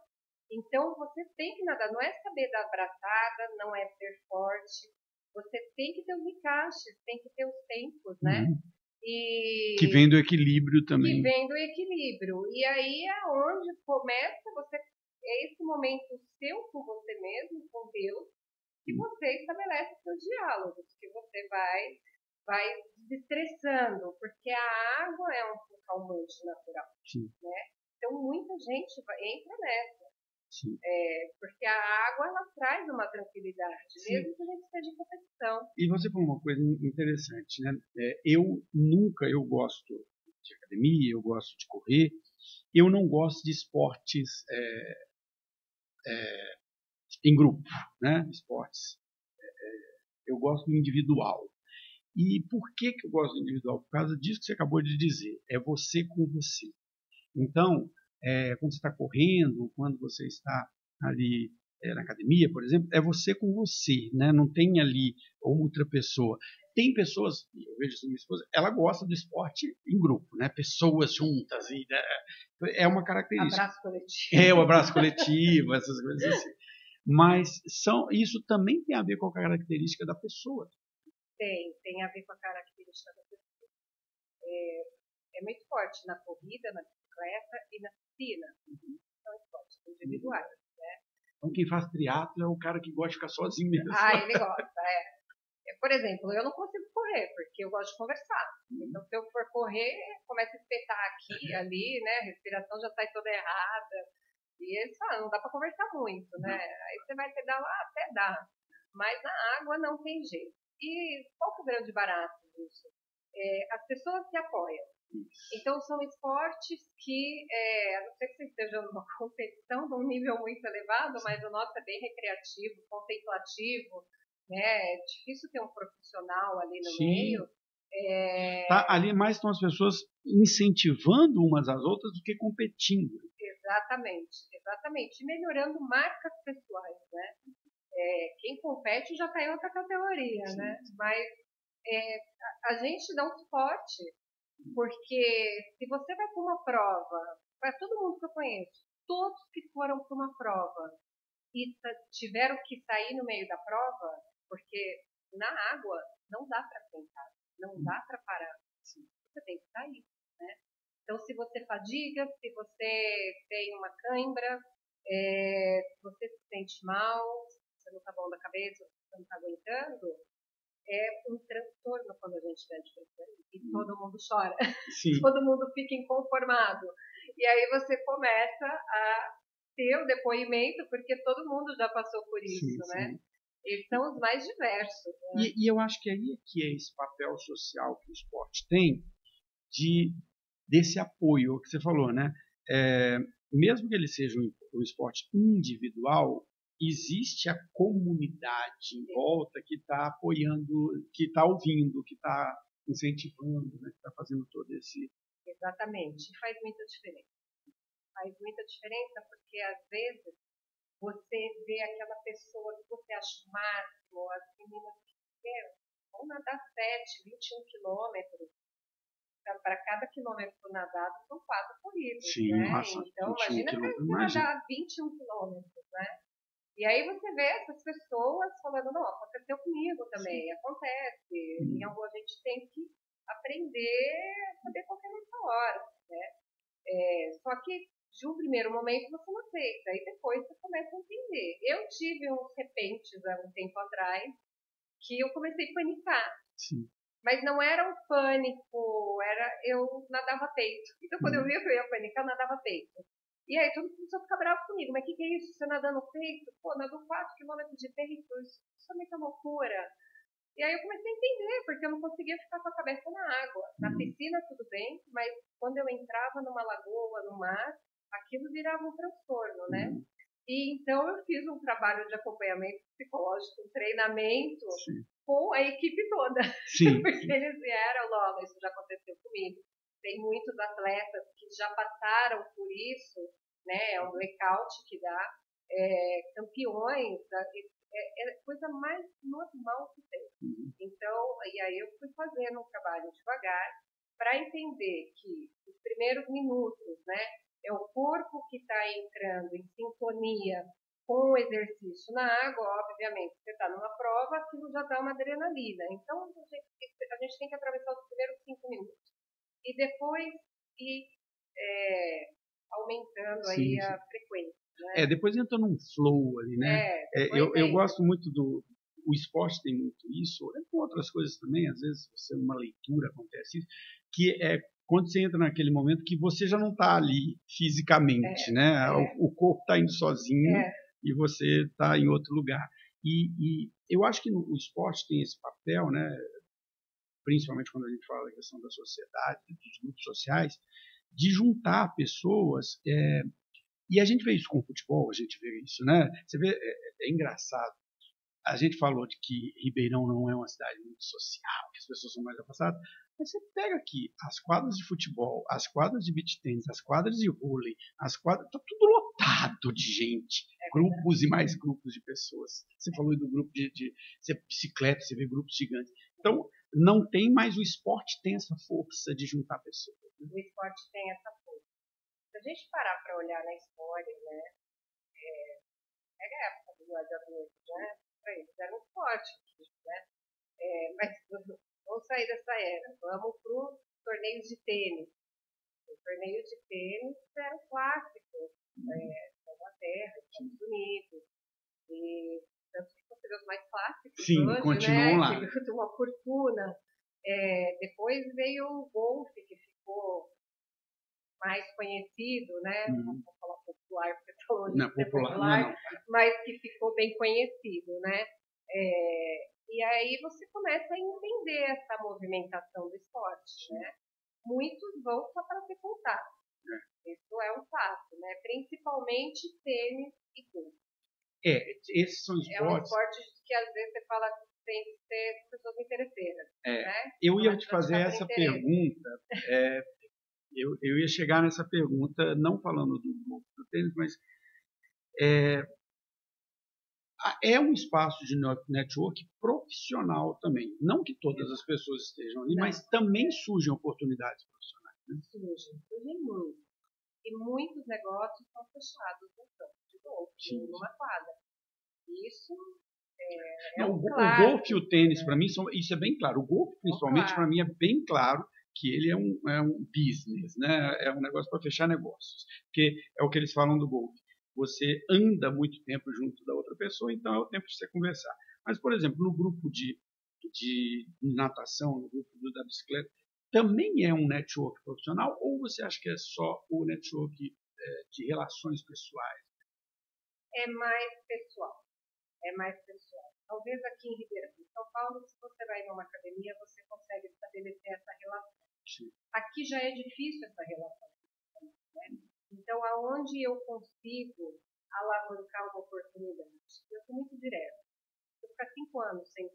Então você tem que nadar, não é saber dar abraçada, não é ser forte, você tem que ter os encaixes, tem que ter os tempos, né? Que vem do equilíbrio também. Que vem do equilíbrio. E aí é onde começa esse momento seu com você mesmo, com Deus, que você estabelece seus diálogos, que você vai desestressando, porque a água é um calmante natural. Né? Então muita gente entra nessa. Porque a água ela traz uma tranquilidade, mesmo que a gente esteja em competição. E você falou uma coisa interessante, né? Eu gosto de academia, eu gosto de correr, eu não gosto de esportes em grupo, né? Esportes. Eu gosto do individual. E por que eu gosto do individual? Por causa disso que você acabou de dizer. É você com você. Então, quando você está correndo, quando você está ali na academia, por exemplo, é você com você, né? Não tem ali outra pessoa. tem pessoas, eu vejo isso na minha esposa, ela gosta do esporte em grupo, né? Pessoas juntas, e é uma característica. Abraço coletivo. O abraço coletivo, essas coisas assim. Mas isso também tem a ver com a característica da pessoa. Tem a ver com a característica da pessoa. É muito forte na corrida, na bicicleta e na piscina. São esportes individuais, né? Então quem faz triatlo é o cara que gosta de ficar sozinho mesmo. Ele gosta, Por exemplo, eu não consigo correr, porque eu gosto de conversar. Então, se eu for correr, começa a espetar aqui, ali, né? A respiração já sai toda errada. E não dá para conversar muito, né? Aí você vai pedalar, até dá. Mas na água não tem jeito. E qual que é o grande barato disso? As pessoas se apoiam. Então, são esportes que, a não ser que você esteja numa competição de um nível muito elevado, mas o nosso é bem recreativo, contemplativo, né? É difícil ter um profissional ali no meio. Ali mais estão as pessoas incentivando umas às outras do que competindo. Exatamente. E melhorando marcas pessoais, né? Quem compete já está em outra categoria, sim, né? Mas a gente dá um suporte, porque se você vai para uma prova, para todo mundo que eu conheço, todos que foram para uma prova e tiveram que sair no meio da prova, porque na água não dá para sentar, não dá para parar, você tem que sair, né? Então, se você fadiga, se você tem uma cãibra, se você se sente mal, você não está bom da cabeça, você não está aguentando, é um transtorno quando a gente está de e todo mundo chora, todo mundo fica inconformado. E aí você começa a ter o depoimento, porque todo mundo já passou por isso, né? Eles são os mais diversos. Né? E eu acho que aí que é esse papel social que o esporte tem desse apoio que você falou, né? Mesmo que ele seja um esporte individual, existe a comunidade em volta que está apoiando, que está ouvindo, que está incentivando, né? Que está fazendo todo esse... Exatamente. Faz muita diferença. Faz muita diferença porque, às vezes, você vê aquela pessoa que você acha o máximo, as meninas que vão nadar 7, 21 quilômetros. Para cada quilômetro nadado são 4 corridas, né? Nossa, então, imagina que você nadar 21 quilômetros, né? E aí você vê essas pessoas falando, não, aconteceu comigo também, acontece. E a gente tem que aprender a saber qual é a nossa hora, né? Só que de um primeiro momento você não aceita, aí depois você começa a entender. Eu tive uns repentes há um tempo atrás que eu comecei a panicar. Sim. Mas não era um pânico, eu nadava peito. Então, quando eu via que eu ia panicar, eu nadava peito. E aí, todo mundo começou a ficar bravo comigo. Mas o que é isso? Você nadando peito? Pô, nadou 4 km de peito? Isso também é loucura. E aí, eu comecei a entender, porque eu não conseguia ficar com a cabeça na água. Na piscina, tudo bem, mas quando eu entrava numa lagoa, no mar, aquilo virava um transtorno, né? E então, eu fiz um trabalho de acompanhamento psicológico, um treinamento... com a equipe toda, porque eles vieram logo, isso já aconteceu comigo. Tem muitos atletas que já passaram por isso, né? É um blackout que dá, campeões, é a coisa mais normal que tem. Então, e aí eu fui fazendo um trabalho devagar para entender que os primeiros minutos, né? É o corpo que está entrando em sintonia com o exercício na água, obviamente, você está numa prova, aquilo já dá uma adrenalina. Então, a gente tem que atravessar os primeiros 5 minutos. E depois ir aumentando aí a frequência. Né? Depois entra num flow ali, né? Eu gosto muito o esporte tem muito isso, com outras coisas também, às vezes você numa leitura acontece isso, que é quando você entra naquele momento que você já não está ali fisicamente, né? O corpo está indo sozinho, e você está em outro lugar. E eu acho que o esporte tem esse papel, né, principalmente quando a gente fala da questão da sociedade, dos grupos sociais, de juntar pessoas. E a gente vê isso com o futebol, a gente vê isso, né? Você vê, é engraçado. A gente falou de que Ribeirão não é uma cidade muito social, que as pessoas são mais afastadas, mas você pega aqui as quadras de futebol, as quadras de beach tennis, as quadras de vôlei, as quadras, tá tudo lotado de gente, grupos e mais grupos de pessoas. Você falou do grupo de bicicleta, você vê grupos gigantes. Então, não tem, mas o esporte tem essa força de juntar pessoas. Né? O esporte tem essa força. Se a gente parar para olhar na história, né, pega a época dos gladiadores, né, para eles era um esporte, né, mas vamos sair dessa era, vamos para os torneios de tênis. O torneio de tênis era um clássico na Inglaterra, nos Estados Unidos, e tanto que são os mais clássicos. Sim, hoje, continuam né, lá. que custam uma fortuna. Depois veio o golfe, que ficou mais conhecido, né? Não vou falar popular, porque está longe de ser popular, não. Mas que ficou bem conhecido, né? E aí você começa a entender essa movimentação do esporte, né? Muitos vão só para ter contato. Isso é um fato, né? Principalmente tênis e golfe. Esses são esportes. É um esporte que às vezes você fala que tem que ter pessoas interesseiras. Né? Eu ia te fazer essa pergunta. Eu ia chegar nessa pergunta, não falando do tênis, mas é um espaço de network profissional também. Não que todas as pessoas estejam ali, mas também surgem oportunidades profissionais. Né? Surgem muito. E muitos negócios são fechados no campo de golfe, numa quadra. Isso o golfe e o tênis, para mim, isso é bem claro. O golfe, principalmente, para mim, é bem claro que ele é um business, né? É um negócio para fechar negócios. Porque é o que eles falam do golfe. Você anda muito tempo junto da outra pessoa, então é o tempo de você conversar. Mas, por exemplo, no grupo de natação, no grupo da bicicleta, também é um network profissional, ou você acha que é só o network de relações pessoais? É mais pessoal. Talvez aqui em Ribeirão, em São Paulo, se você vai numa academia, você consegue estabelecer essa relação. Sim. Aqui já é difícil essa relação. Né? Então, aonde eu consigo alavancar uma oportunidade? Eu sou muito direta. Eu ficar 5 anos sem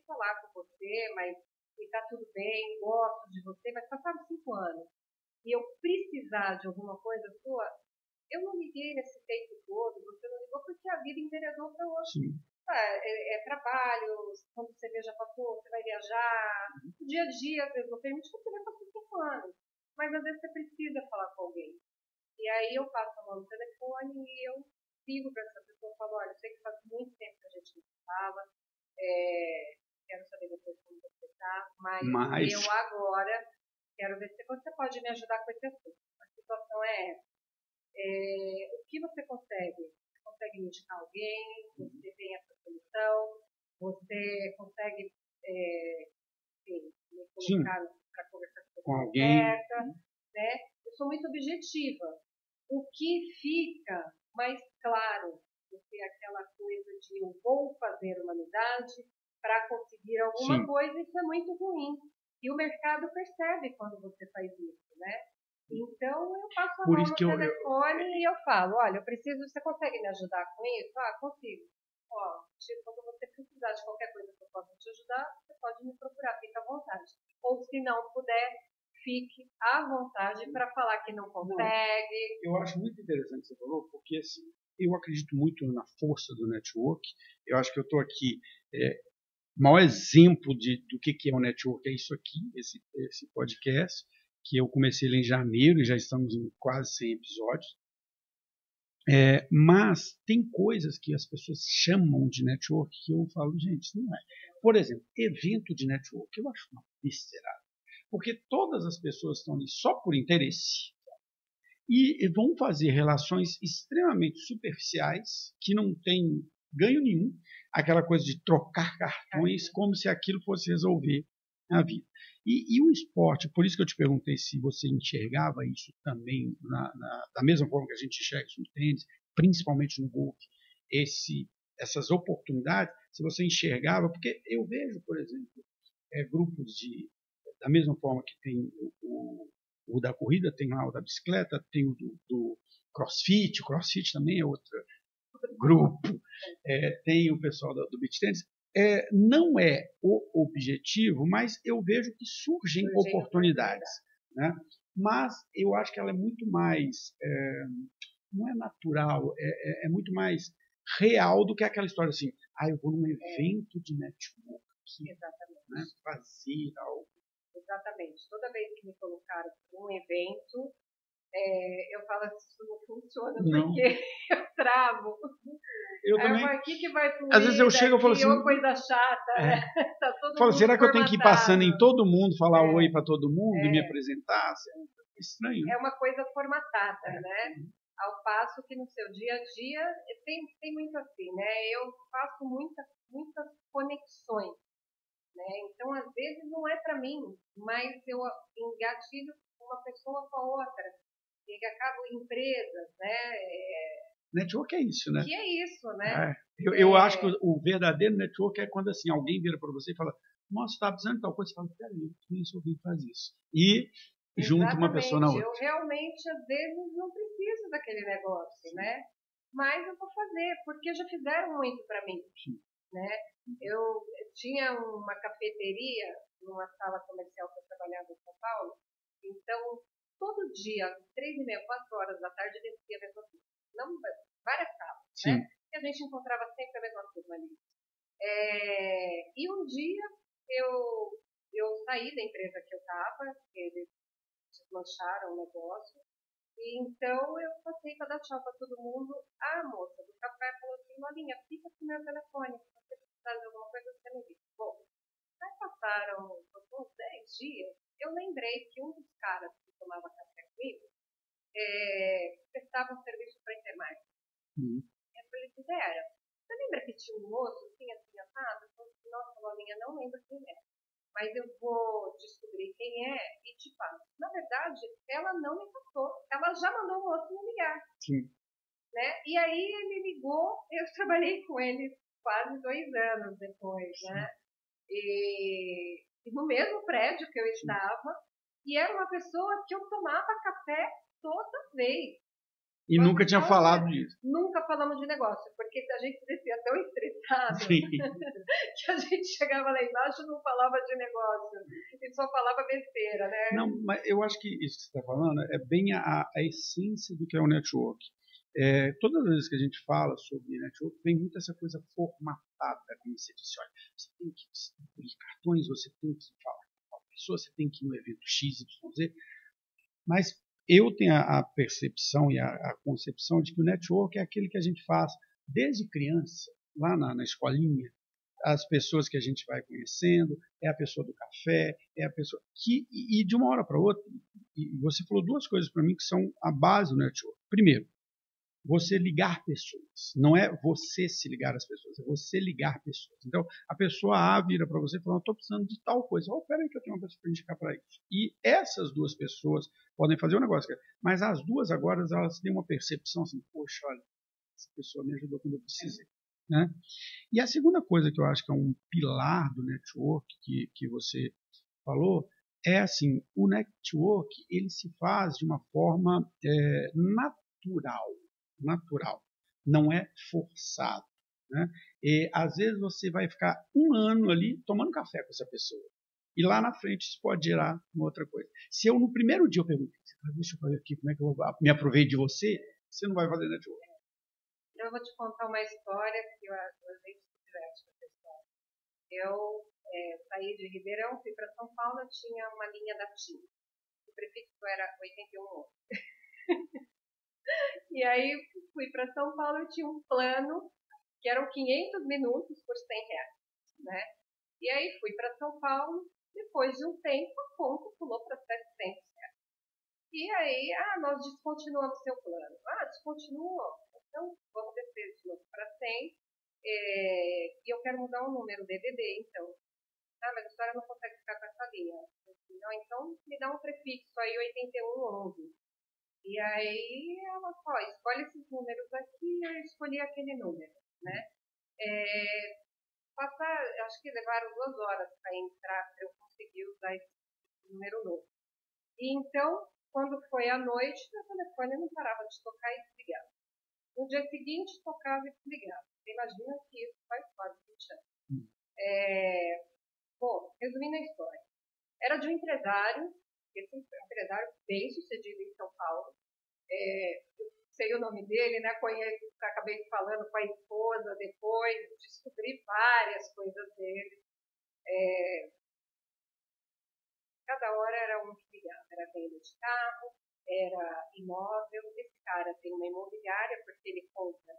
falar com você, mas está tudo bem, gosto de você, mas passaram 5 anos e eu precisar de alguma coisa sua, eu não liguei nesse tempo todo, você não ligou porque a vida enveredou para outro. Trabalho, quando você já passou, você vai viajar, o dia a dia, às vezes, não permite que você vai passar 5 anos, mas às vezes você precisa falar com alguém. E aí eu passo a mão no telefone e eu ligo para essa pessoa e falo, olha, eu sei que faz muito tempo que a gente não fala, quero saber depois como você está, mas eu agora quero ver se você pode me ajudar com esse assunto. A situação é essa. O que você consegue? Você consegue me indicar alguém? Você tem essa solução? Você consegue me colocar para conversar com alguém? Né? Eu sou muito objetiva. O que fica mais claro do que aquela coisa de eu vou fazer uma amizade para conseguir alguma coisa, isso é muito ruim. E o mercado percebe quando você faz isso, né? Então, eu passo a mão no telefone e eu falo, olha, eu preciso, você consegue me ajudar com isso? Ah, consigo. Quando você precisar de qualquer coisa que eu possa te ajudar, você pode me procurar, fica à vontade. Ou se não puder, fique à vontade para falar que não consegue. Eu acho muito interessante o que você falou, porque assim, eu acredito muito na força do network. Eu acho que eu estou aqui... O maior exemplo do que é o network é isso aqui, esse podcast, que eu comecei ele em janeiro e já estamos em quase 100 episódios. Mas tem coisas que as pessoas chamam de network que eu falo, gente, isso não é. Por exemplo, evento de network, eu acho uma besteira. Porque todas as pessoas estão ali só por interesse e vão fazer relações extremamente superficiais que não têm ganho nenhum, aquela coisa de trocar cartões como se aquilo fosse resolver a vida. E o esporte, por isso que eu te perguntei se você enxergava isso também da mesma forma que a gente enxerga isso no tênis, principalmente no golfe, essas oportunidades, se você enxergava, porque eu vejo, por exemplo, grupos da mesma forma que tem o da corrida, tem lá o da bicicleta, tem o do CrossFit, o CrossFit também é outro grupo, tem o pessoal do beach tennis. Não é o objetivo, mas eu vejo que surgem oportunidades. Né? Mas eu acho que ela é muito mais, não é natural, é muito mais real do que aquela história assim, eu vou num evento de network. Exatamente. né? Fazer algo. Exatamente. Toda vez que me colocaram para um evento, eu falo que isso não funciona, porque eu travo. Eu também. O que vai fluir? Às vezes eu chego e falo assim... Uma coisa chata, né? Tá todo falo, mundo será que eu tenho que ir passando em todo mundo, falar oi para todo mundo e me apresentar? É estranho. É uma coisa formatada, né? Ao passo que no seu dia a dia tem muito assim, né? Eu faço muitas conexões, né? Então, às vezes, não é para mim, mas eu engatilho uma pessoa com a outra. E acabo em empresas, né? Network é isso, né? Que é isso, né? Eu acho que o verdadeiro network é quando assim, alguém vira para você e fala, nossa, está precisando de tal coisa. Você fala, peraí, eu conheço alguém que faz isso. E junta uma pessoa na outra. Eu realmente, às vezes, não preciso daquele negócio, né? Mas eu vou fazer, porque já fizeram muito para mim, né? Eu tinha uma cafeteria numa sala comercial que eu trabalhava em São Paulo, então todo dia, às 3h30, 4 horas da tarde, descia a mesma turma. Não, várias salas, né? E a gente encontrava sempre a mesma turma ali. E um dia eu saí da empresa que eu estava, eles desmancharam o negócio, e então eu passei para dar tchau para todo mundo. A moça do café falou assim, Lolinha, fica com o meu telefone, se você precisar de alguma coisa, você me liga. Bom, aí passaram uns 10 dias, eu lembrei que um dos caras que tomava café comigo prestava um serviço para a Intermarket. Eu falei, você lembra que tinha um moço assim, assado? Eu falei, nossa, Lolinha, não lembro quem é. Mas eu vou descobrir quem é e te passo. Na verdade, ela não me passou. Ela já mandou o outro me ligar. Sim. Né? E aí ele ligou, eu trabalhei com ele quase 2 anos depois, né? E no mesmo prédio que eu estava, e era uma pessoa que eu tomava café toda vez. E nunca tinha falado disso. Nunca falamos de negócio, porque a gente descia tão estressado que a gente chegava lá embaixo e não falava de negócio, e só falava besteira, né? Não, mas eu acho que isso que você está falando é bem a essência do que é o network. Todas as vezes que a gente fala sobre network, vem muito essa coisa formatada, como você disse, olha, você tem que distribuir cartões, você tem que falar com a pessoa, você tem que ir no evento X, Y, Z, mas eu tenho a percepção e a concepção de que o network é aquele que a gente faz desde criança, lá na escolinha, as pessoas que a gente vai conhecendo, é a pessoa do café, é a pessoa que, e de uma hora para outra, e você falou 2 coisas para mim que são a base do network. Primeiro, você ligar pessoas. Não é você se ligar às pessoas, é você ligar pessoas. Então, a pessoa A vira para você e fala, estou precisando de tal coisa. Peraí que eu tenho uma pessoa para indicar para isso. E essas 2 pessoas podem fazer um negócio, mas as 2 agora, elas têm uma percepção assim, poxa, olha, essa pessoa me ajudou quando eu precisei. Né? E a segunda coisa que eu acho que é um pilar do network que você falou, é assim, o network ele se faz de uma forma natural, não é forçado. Né? E, às vezes você vai ficar 1 ano ali tomando café com essa pessoa. E lá na frente isso pode gerar uma outra coisa. Se eu no primeiro dia eu pergunto, deixa eu fazer aqui, como é que eu me aproveito de você, você não vai fazer network. Eu vou te contar uma história que eu achei divertida com essa história. Eu saí de Ribeirão, fui para São Paulo, tinha uma linha da TIM. O prefixo era 81. E aí fui para São Paulo e tinha um plano que eram 500 minutos por R$100, né? E aí fui para São Paulo, depois de um tempo a conta pulou para R$700. E aí, nós descontinuamos seu plano. Descontinuou? Então vamos descer de novo para 100. E eu quero mudar o número DDD, então. Mas a senhora não consegue ficar com essa linha. Não, então me dá um prefixo aí, 8111. E aí ela só escolhe esses números aqui, eu escolhi aquele número, né? Acho que levaram 2 horas para entrar, para eu conseguir usar esse número novo. E então, quando foi à noite, meu telefone não parava de tocar e desligava. No dia seguinte, tocava e desligava. Você imagina que isso faz quase 20 anos. Bom, resumindo a história. Era de um empresário, esse empresário bem sucedido em São Paulo. Eu sei o nome dele, né? Conheço, acabei falando com a esposa depois, descobri várias coisas dele. cada hora era um que ligava, era venda de carro, era imóvel. Esse cara tem uma imobiliária porque ele compra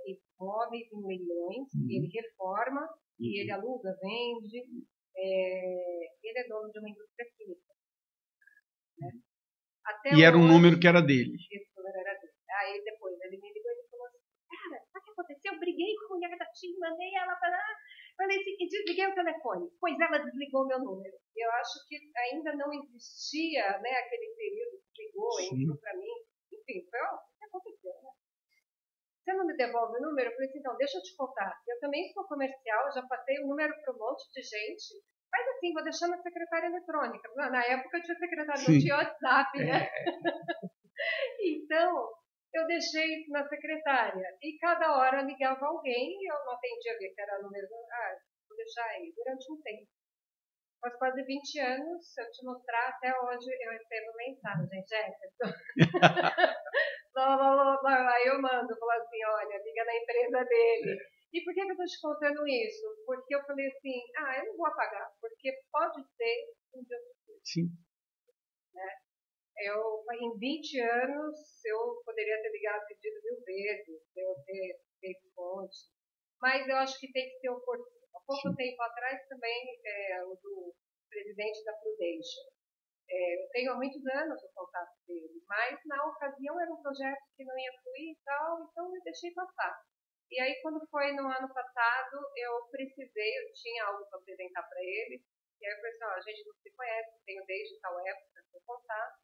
imóveis em leilões, ele reforma e ele aluga, vende. Ele é dono de uma indústria química. Né? E era um número que era dele. Esse número era dele. Aí depois ele me ligou e falou assim, cara, sabe o que aconteceu? Eu briguei com a mulher da TIM, mandei ela para lá, falei assim, e desliguei o telefone. Pois ela desligou meu número. Eu acho que ainda não existia, né, aquele período que ligou, entrou para mim. Enfim, foi o que aconteceu, né? Você não me devolve o número? Eu falei assim, então, deixa eu te contar. Eu também sou comercial, já passei o número para um monte de gente. Faz assim, vou deixar na secretária eletrônica. Na época eu tinha secretária, não tinha WhatsApp, né? Então, eu deixei na secretária. E cada hora ligava alguém e eu não atendia, via que era número. Vou deixar aí. Durante um tempo. Faz quase 20 anos, se eu te mostrar, até hoje eu recebo mensagem, Jefferson. Aí eu mando, falo assim, olha, liga na empresa dele. E por que eu estou te contando isso? Porque eu falei assim, eu não vou apagar, porque pode ser um dia futuro. Sim. Né? Em 20 anos, eu poderia ter ligado pedido 1000 vezes, eu ter feito fonte, mas eu acho que tem que ser oportuno. Há pouco tempo atrás também, o do presidente da Prudential. Eu tenho há muitos anos o contato dele, mas na ocasião era um projeto que não ia fluir e tal, então eu deixei passar. E aí, quando foi no ano passado, eu tinha algo para apresentar para ele, e aí eu falei assim, a gente não se conhece, tenho desde tal época seu contato,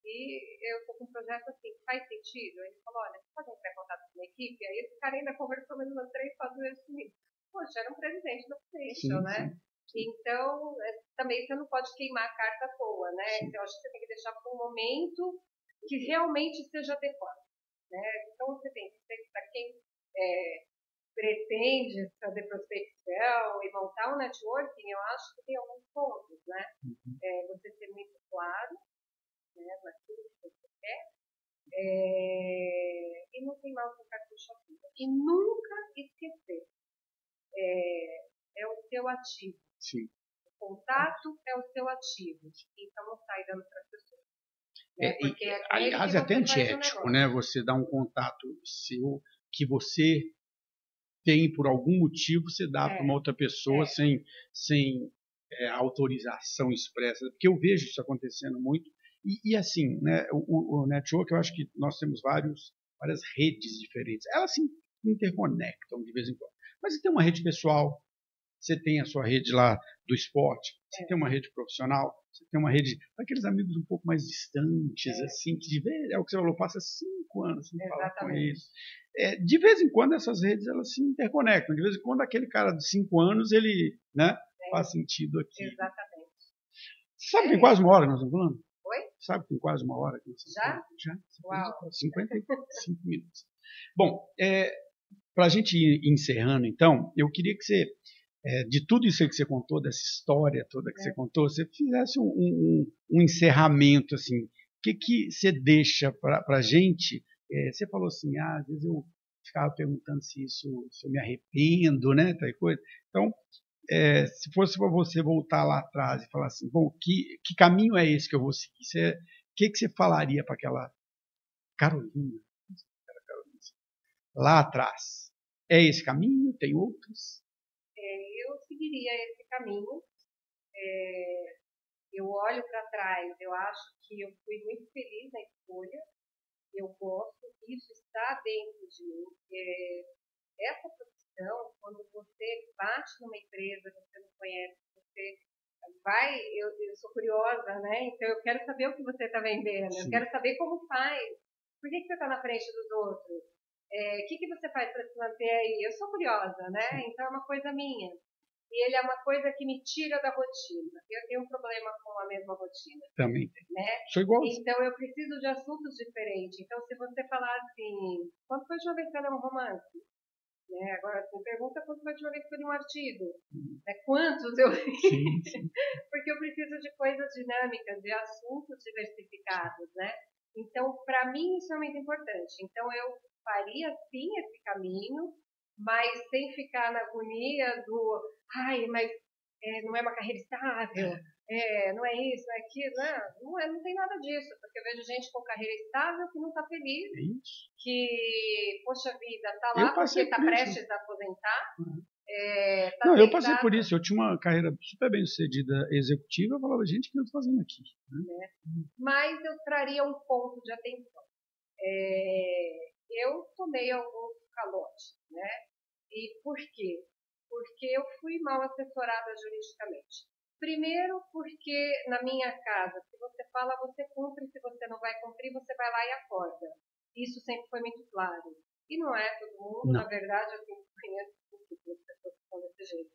e eu estou com um projeto assim, faz sentido? Ele falou, olha, você pode entrar em contato com a minha equipe? Aí esse cara ainda conversou mais umas 3, 4 vezes comigo. Poxa, era um presidente da Prudential, né? Então, também você não pode queimar a carta à toa, né? Então, eu acho que você tem que deixar para um momento que realmente seja adequado, né? Então, você tem que ser para quem pretende fazer prospecção e montar um networking, eu acho que tem alguns pontos, né? Você ser muito claro, né, naquilo que você quer, e não queimar o seu cartucho à toa. E nunca esquecer, é o seu ativo. Sim. O contato é o seu ativo. Então não sai dando para as pessoas. Né? Aliás, é até antiético, né? Você dá um contato seu que você tem por algum motivo, você dá para uma outra pessoa sem autorização expressa. Porque eu vejo isso acontecendo muito. E assim, né? O network, eu acho que nós temos várias redes diferentes. Elas se interconectam de vez em quando. Mas você tem uma rede pessoal, você tem a sua rede lá do esporte, você tem uma rede profissional, você tem uma rede daqueles amigos um pouco mais distantes, assim, que de vez, é o que você falou, passa 5 anos sem falar com eles. De vez em quando essas redes elas se interconectam, de vez em quando aquele cara de 5 anos, ele, né, faz sentido aqui. Exatamente. Sabe que tem quase uma hora que nós estamos falando? Oi? Sabe que tem quase uma hora que nós estamos falando? Já? Uau. 55 minutos. Bom, para a gente ir encerrando, então, eu queria que você, de tudo isso aí que você contou, dessa história toda que você contou, você fizesse um encerramento, assim. O que você deixa para a gente? Você falou assim, às vezes eu ficava perguntando se eu me arrependo, né, tal coisa. Então, se fosse para você voltar lá atrás e falar assim, bom, que caminho é esse que eu vou seguir? O que você falaria para aquela Carolina? Lá atrás. É esse caminho? Tem outros? Eu seguiria esse caminho. Eu olho para trás, eu acho que eu fui muito feliz na escolha. Eu gosto, isso está dentro de mim. Essa profissão, quando você bate numa empresa, você não conhece, você vai, eu sou curiosa, né? Então eu quero saber o que você está vendendo, eu quero saber como faz, por que você está na frente dos outros, o que você faz para se manter aí? Eu sou curiosa, né? Então é uma coisa minha. E ele é uma coisa que me tira da rotina. Eu tenho um problema com a mesma rotina. Também tem. Né? Sou igual. Então eu preciso de assuntos diferentes. Então se você falar assim, quando foi de uma vez que eu li um romance? Né? Agora você pergunta quando foi de uma vez que eu li um artigo. Né? Quantos eu li? Sim. Porque eu preciso de coisas dinâmicas, de assuntos diversificados, né? Então, para mim, isso é muito importante. Então, eu faria, sim, esse caminho, mas sem ficar na agonia do... mas não é uma carreira estável, não é isso, não é aquilo, não tem nada disso, porque eu vejo gente com carreira estável que não está feliz, que, poxa vida, está lá porque está prestes a aposentar. Não, eu passei por isso, eu tinha uma carreira super bem sucedida executiva, eu falava, gente, o que eu estou fazendo aqui? Né? Mas eu traria um ponto de atenção. Eu tomei alguns calotes, né? E por quê? Porque eu fui mal assessorada juridicamente. Primeiro, porque na minha casa, se você fala, você cumpre, se você não vai cumprir, você vai lá e acorda. Isso sempre foi muito claro. E não é todo mundo, na verdade, eu conheço muitas pessoas que são desse jeito.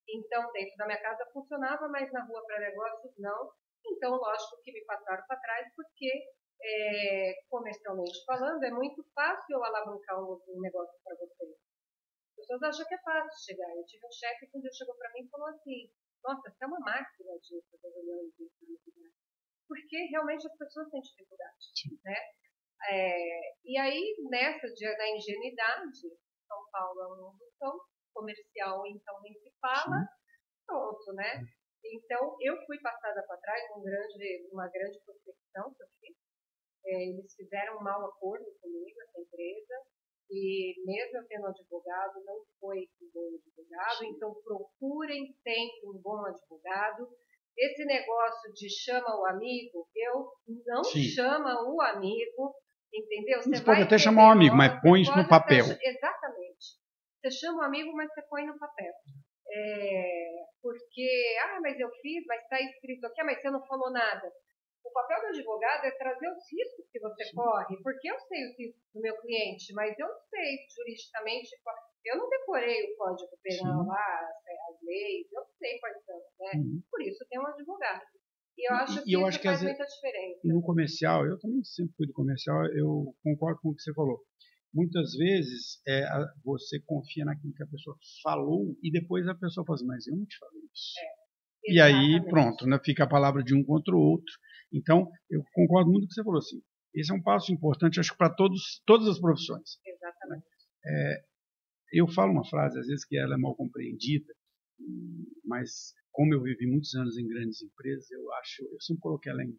Então, dentro da minha casa funcionava, mas na rua para negócios não. Então, lógico que me passaram para trás, porque, comercialmente falando, é muito fácil eu alavancar um negócio para vocês. As pessoas acham que é fácil chegar. Eu tive um chefe que um dia chegou para mim e falou assim, nossa, você é uma máquina de fazer reuniões de dificuldade. Porque realmente as pessoas têm dificuldade, né? E aí, da ingenuidade, São Paulo é um mundo tão comercial, então nem se fala, pronto, né? Então, eu fui passada para trás uma grande prospecção que eu fiz. Eles fizeram um mau acordo comigo, essa empresa, e mesmo eu tendo advogado, não foi um bom advogado, então procurem sempre um bom advogado. Esse negócio de chama o amigo, eu não chama o amigo, entendeu? Você pode até chamar um amigo, mas põe isso no papel. Exatamente. Você chama o amigo, mas você põe no papel. Porque, mas eu fiz, mas está escrito aqui, mas você não falou nada. O papel do advogado é trazer os riscos que você corre, porque eu sei os riscos do meu cliente, mas eu não sei juridicamente, eu não decorei o código penal lá, as leis, eu não sei quais são, né? Por isso tem um advogado. E eu acho que isso faz muita diferença. No comercial, eu também sempre fui do comercial, eu concordo com o que você falou. Muitas vezes você confia naquilo que a pessoa falou e depois a pessoa fala assim, mas eu não te falei isso. E aí, pronto, né, fica a palavra de um contra o outro. Então, eu concordo muito com o que você falou. Assim, esse é um passo importante, acho que para todas as profissões. Exatamente. Eu falo uma frase, às vezes, que ela é mal compreendida, mas como eu vivi muitos anos em grandes empresas, eu sempre coloquei ela em...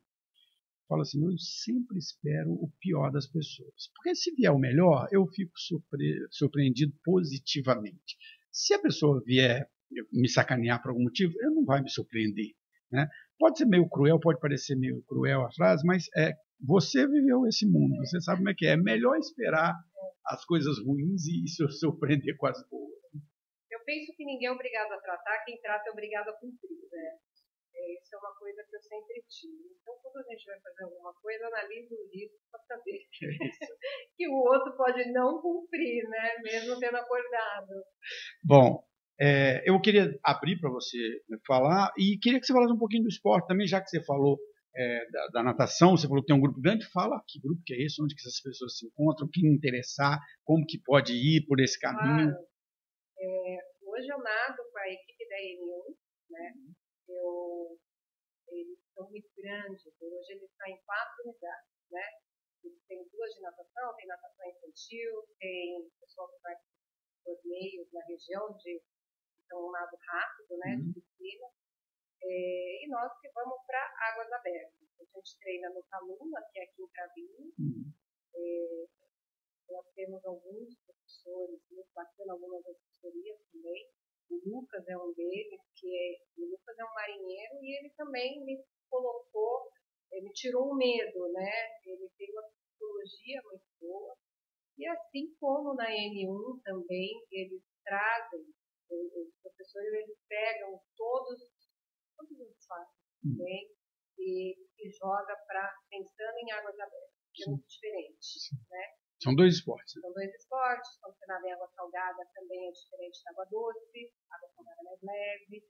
Falo assim, eu sempre espero o pior das pessoas. Porque se vier o melhor, eu fico surpreendido positivamente. Se a pessoa vier me sacanear por algum motivo, ele não vai me surpreender. Né? Pode ser meio cruel, pode parecer meio cruel a frase, mas você viveu esse mundo, você sabe como é que é. É melhor esperar as coisas ruins e se surpreender com as boas. Eu penso que ninguém é obrigado a tratar, quem trata é obrigado a cumprir. Né? Isso é uma coisa que eu sempre tive. Então, quando a gente vai fazer alguma coisa, analise o risco para saber que o outro pode não cumprir, né? Mesmo tendo acordado. Bom, eu queria abrir para você falar e queria que você falasse um pouquinho do esporte também, já que você falou da natação, você falou que tem um grupo grande, fala que grupo que é esse, onde que essas pessoas se encontram, quem interessar, como que pode ir por esse caminho. Claro. Hoje eu nado com a equipe da N1, né? Eles são muito grandes, hoje eles estão em 4 unidades, né? Eles têm 2 de natação, tem natação infantil, tem pessoal que vai para os meios na região então um nado rápido, né, de piscina, e nós que vamos para águas abertas. A gente treina no Taluna, que é aqui em Cravinho. Nós temos alguns professores, muito bacana, algumas assessorias também. O Lucas é um deles, o Lucas é um marinheiro e ele também me colocou, me tirou o medo, né? Ele tem uma psicologia muito boa. E assim como na N1 também, eles trazem, os professores eles pegam todos os fatos também e joga pensando em águas abertas, que é muito diferente, né? São 2 esportes. São 2 esportes, quando você nada em água salgada também é diferente da água doce, água salgada é mais leve,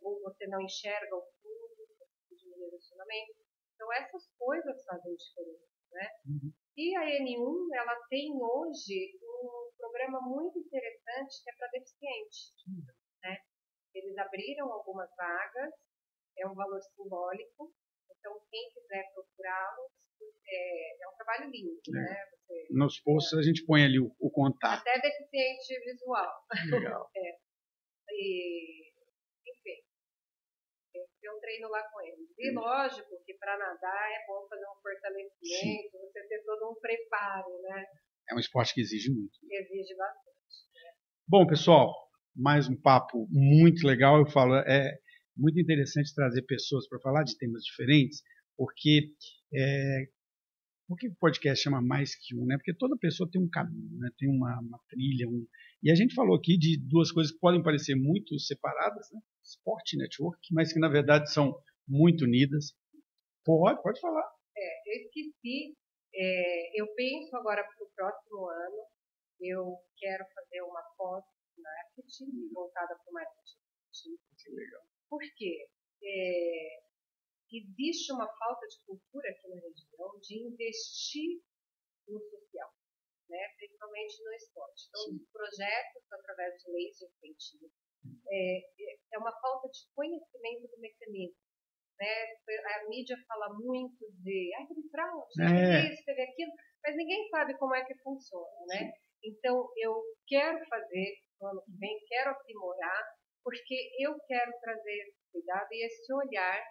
ou você não enxerga o fundo, você precisa de direcionamento. Então essas coisas fazem diferença, né? E a N1, ela tem hoje um programa muito interessante que é para deficiente, né? Eles abriram algumas vagas, é um valor simbólico, então quem quiser procurá-los, é um trabalho lindo, né? Nos posts a gente põe ali o contato. Até deficiente visual. Legal. Enfim, treino lá com eles. E lógico que para nadar é bom fazer um fortalecimento, você ter todo um preparo, né? É um esporte que exige muito. Exige bastante. Bom, pessoal, mais um papo muito legal. Eu falo, é muito interessante trazer pessoas para falar de temas diferentes, porque por que o podcast chama Mais Que Um? Né? Porque toda pessoa tem um caminho, né? Tem uma trilha. E a gente falou aqui de duas coisas que podem parecer muito separadas, né? Esporte e network, mas que na verdade são muito unidas. Pode falar. Eu esqueci. Eu penso agora para o próximo ano, eu quero fazer uma pós-marketing voltada para o marketing. Que legal. Por quê? Existe uma falta de cultura aqui na região de investir no social, né? Principalmente no esporte. Então, os projetos através de leis de incentivo é uma falta de conhecimento do mecanismo. Né? A mídia fala muito de teve fraude, teve isso, teve aquilo, mas ninguém sabe como é que funciona, né? Então, eu quero fazer no ano que vem, quero aprimorar, porque eu quero trazer esse cuidado e esse olhar,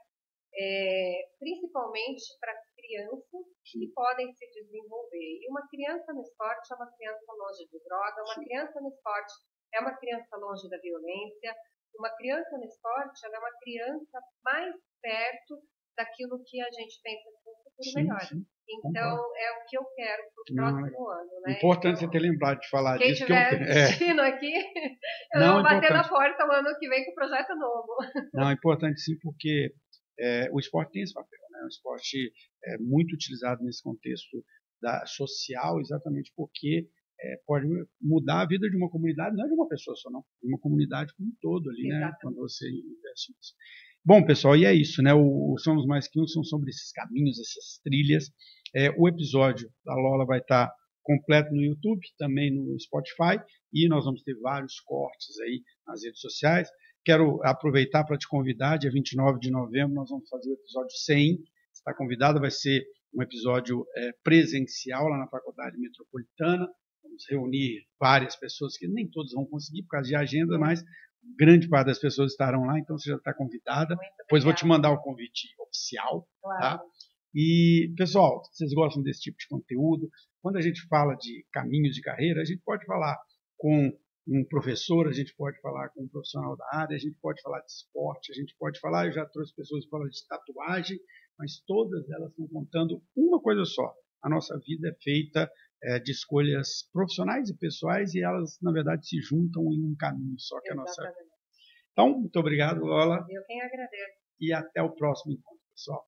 principalmente para crianças que podem se desenvolver. E uma criança no esporte é uma criança longe de droga, uma criança no esporte é uma criança longe da violência, uma criança no esporte ela é uma criança mais perto daquilo que a gente pensa ser um futuro melhor. Então, é o que eu quero para o próximo ano. Né? Importante você ter lembrado de falar quem disso. Quem estiver assistindo aqui, eu vou bater na porta o ano que vem com o projeto novo. Não, é importante sim, porque o esporte tem esse papel. Né? O esporte é muito utilizado nesse contexto social, exatamente porque pode mudar a vida de uma comunidade, não é de uma pessoa só, não, de uma comunidade como um todo ali, né? Quando você investe nisso. Bom, pessoal, e é isso, né? O Somos Mais Que Um são sobre esses caminhos, essas trilhas. O episódio da Lola vai estar completo no YouTube, também no Spotify, e nós vamos ter vários cortes aí nas redes sociais. Quero aproveitar para te convidar, dia 29 de novembro nós vamos fazer o episódio 100. Você está convidado, vai ser um episódio presencial lá na Faculdade Metropolitana. Vamos reunir várias pessoas, que nem todos vão conseguir por causa de agenda, mas grande parte das pessoas estarão lá, então você já está convidada. Depois vou te mandar o convite oficial. Claro. Tá? E, pessoal, vocês gostam desse tipo de conteúdo? Quando a gente fala de caminhos de carreira, a gente pode falar com um professor, a gente pode falar com um profissional da área, a gente pode falar de esporte, a gente pode falar, eu já trouxe pessoas que falam de tatuagem, mas todas elas estão contando uma coisa só. A nossa vida é feita de escolhas profissionais e pessoais e elas, na verdade, se juntam em um caminho só que é a nossa vida. Então, muito obrigado, Lola. Eu quem agradeço. E até o próximo encontro, pessoal.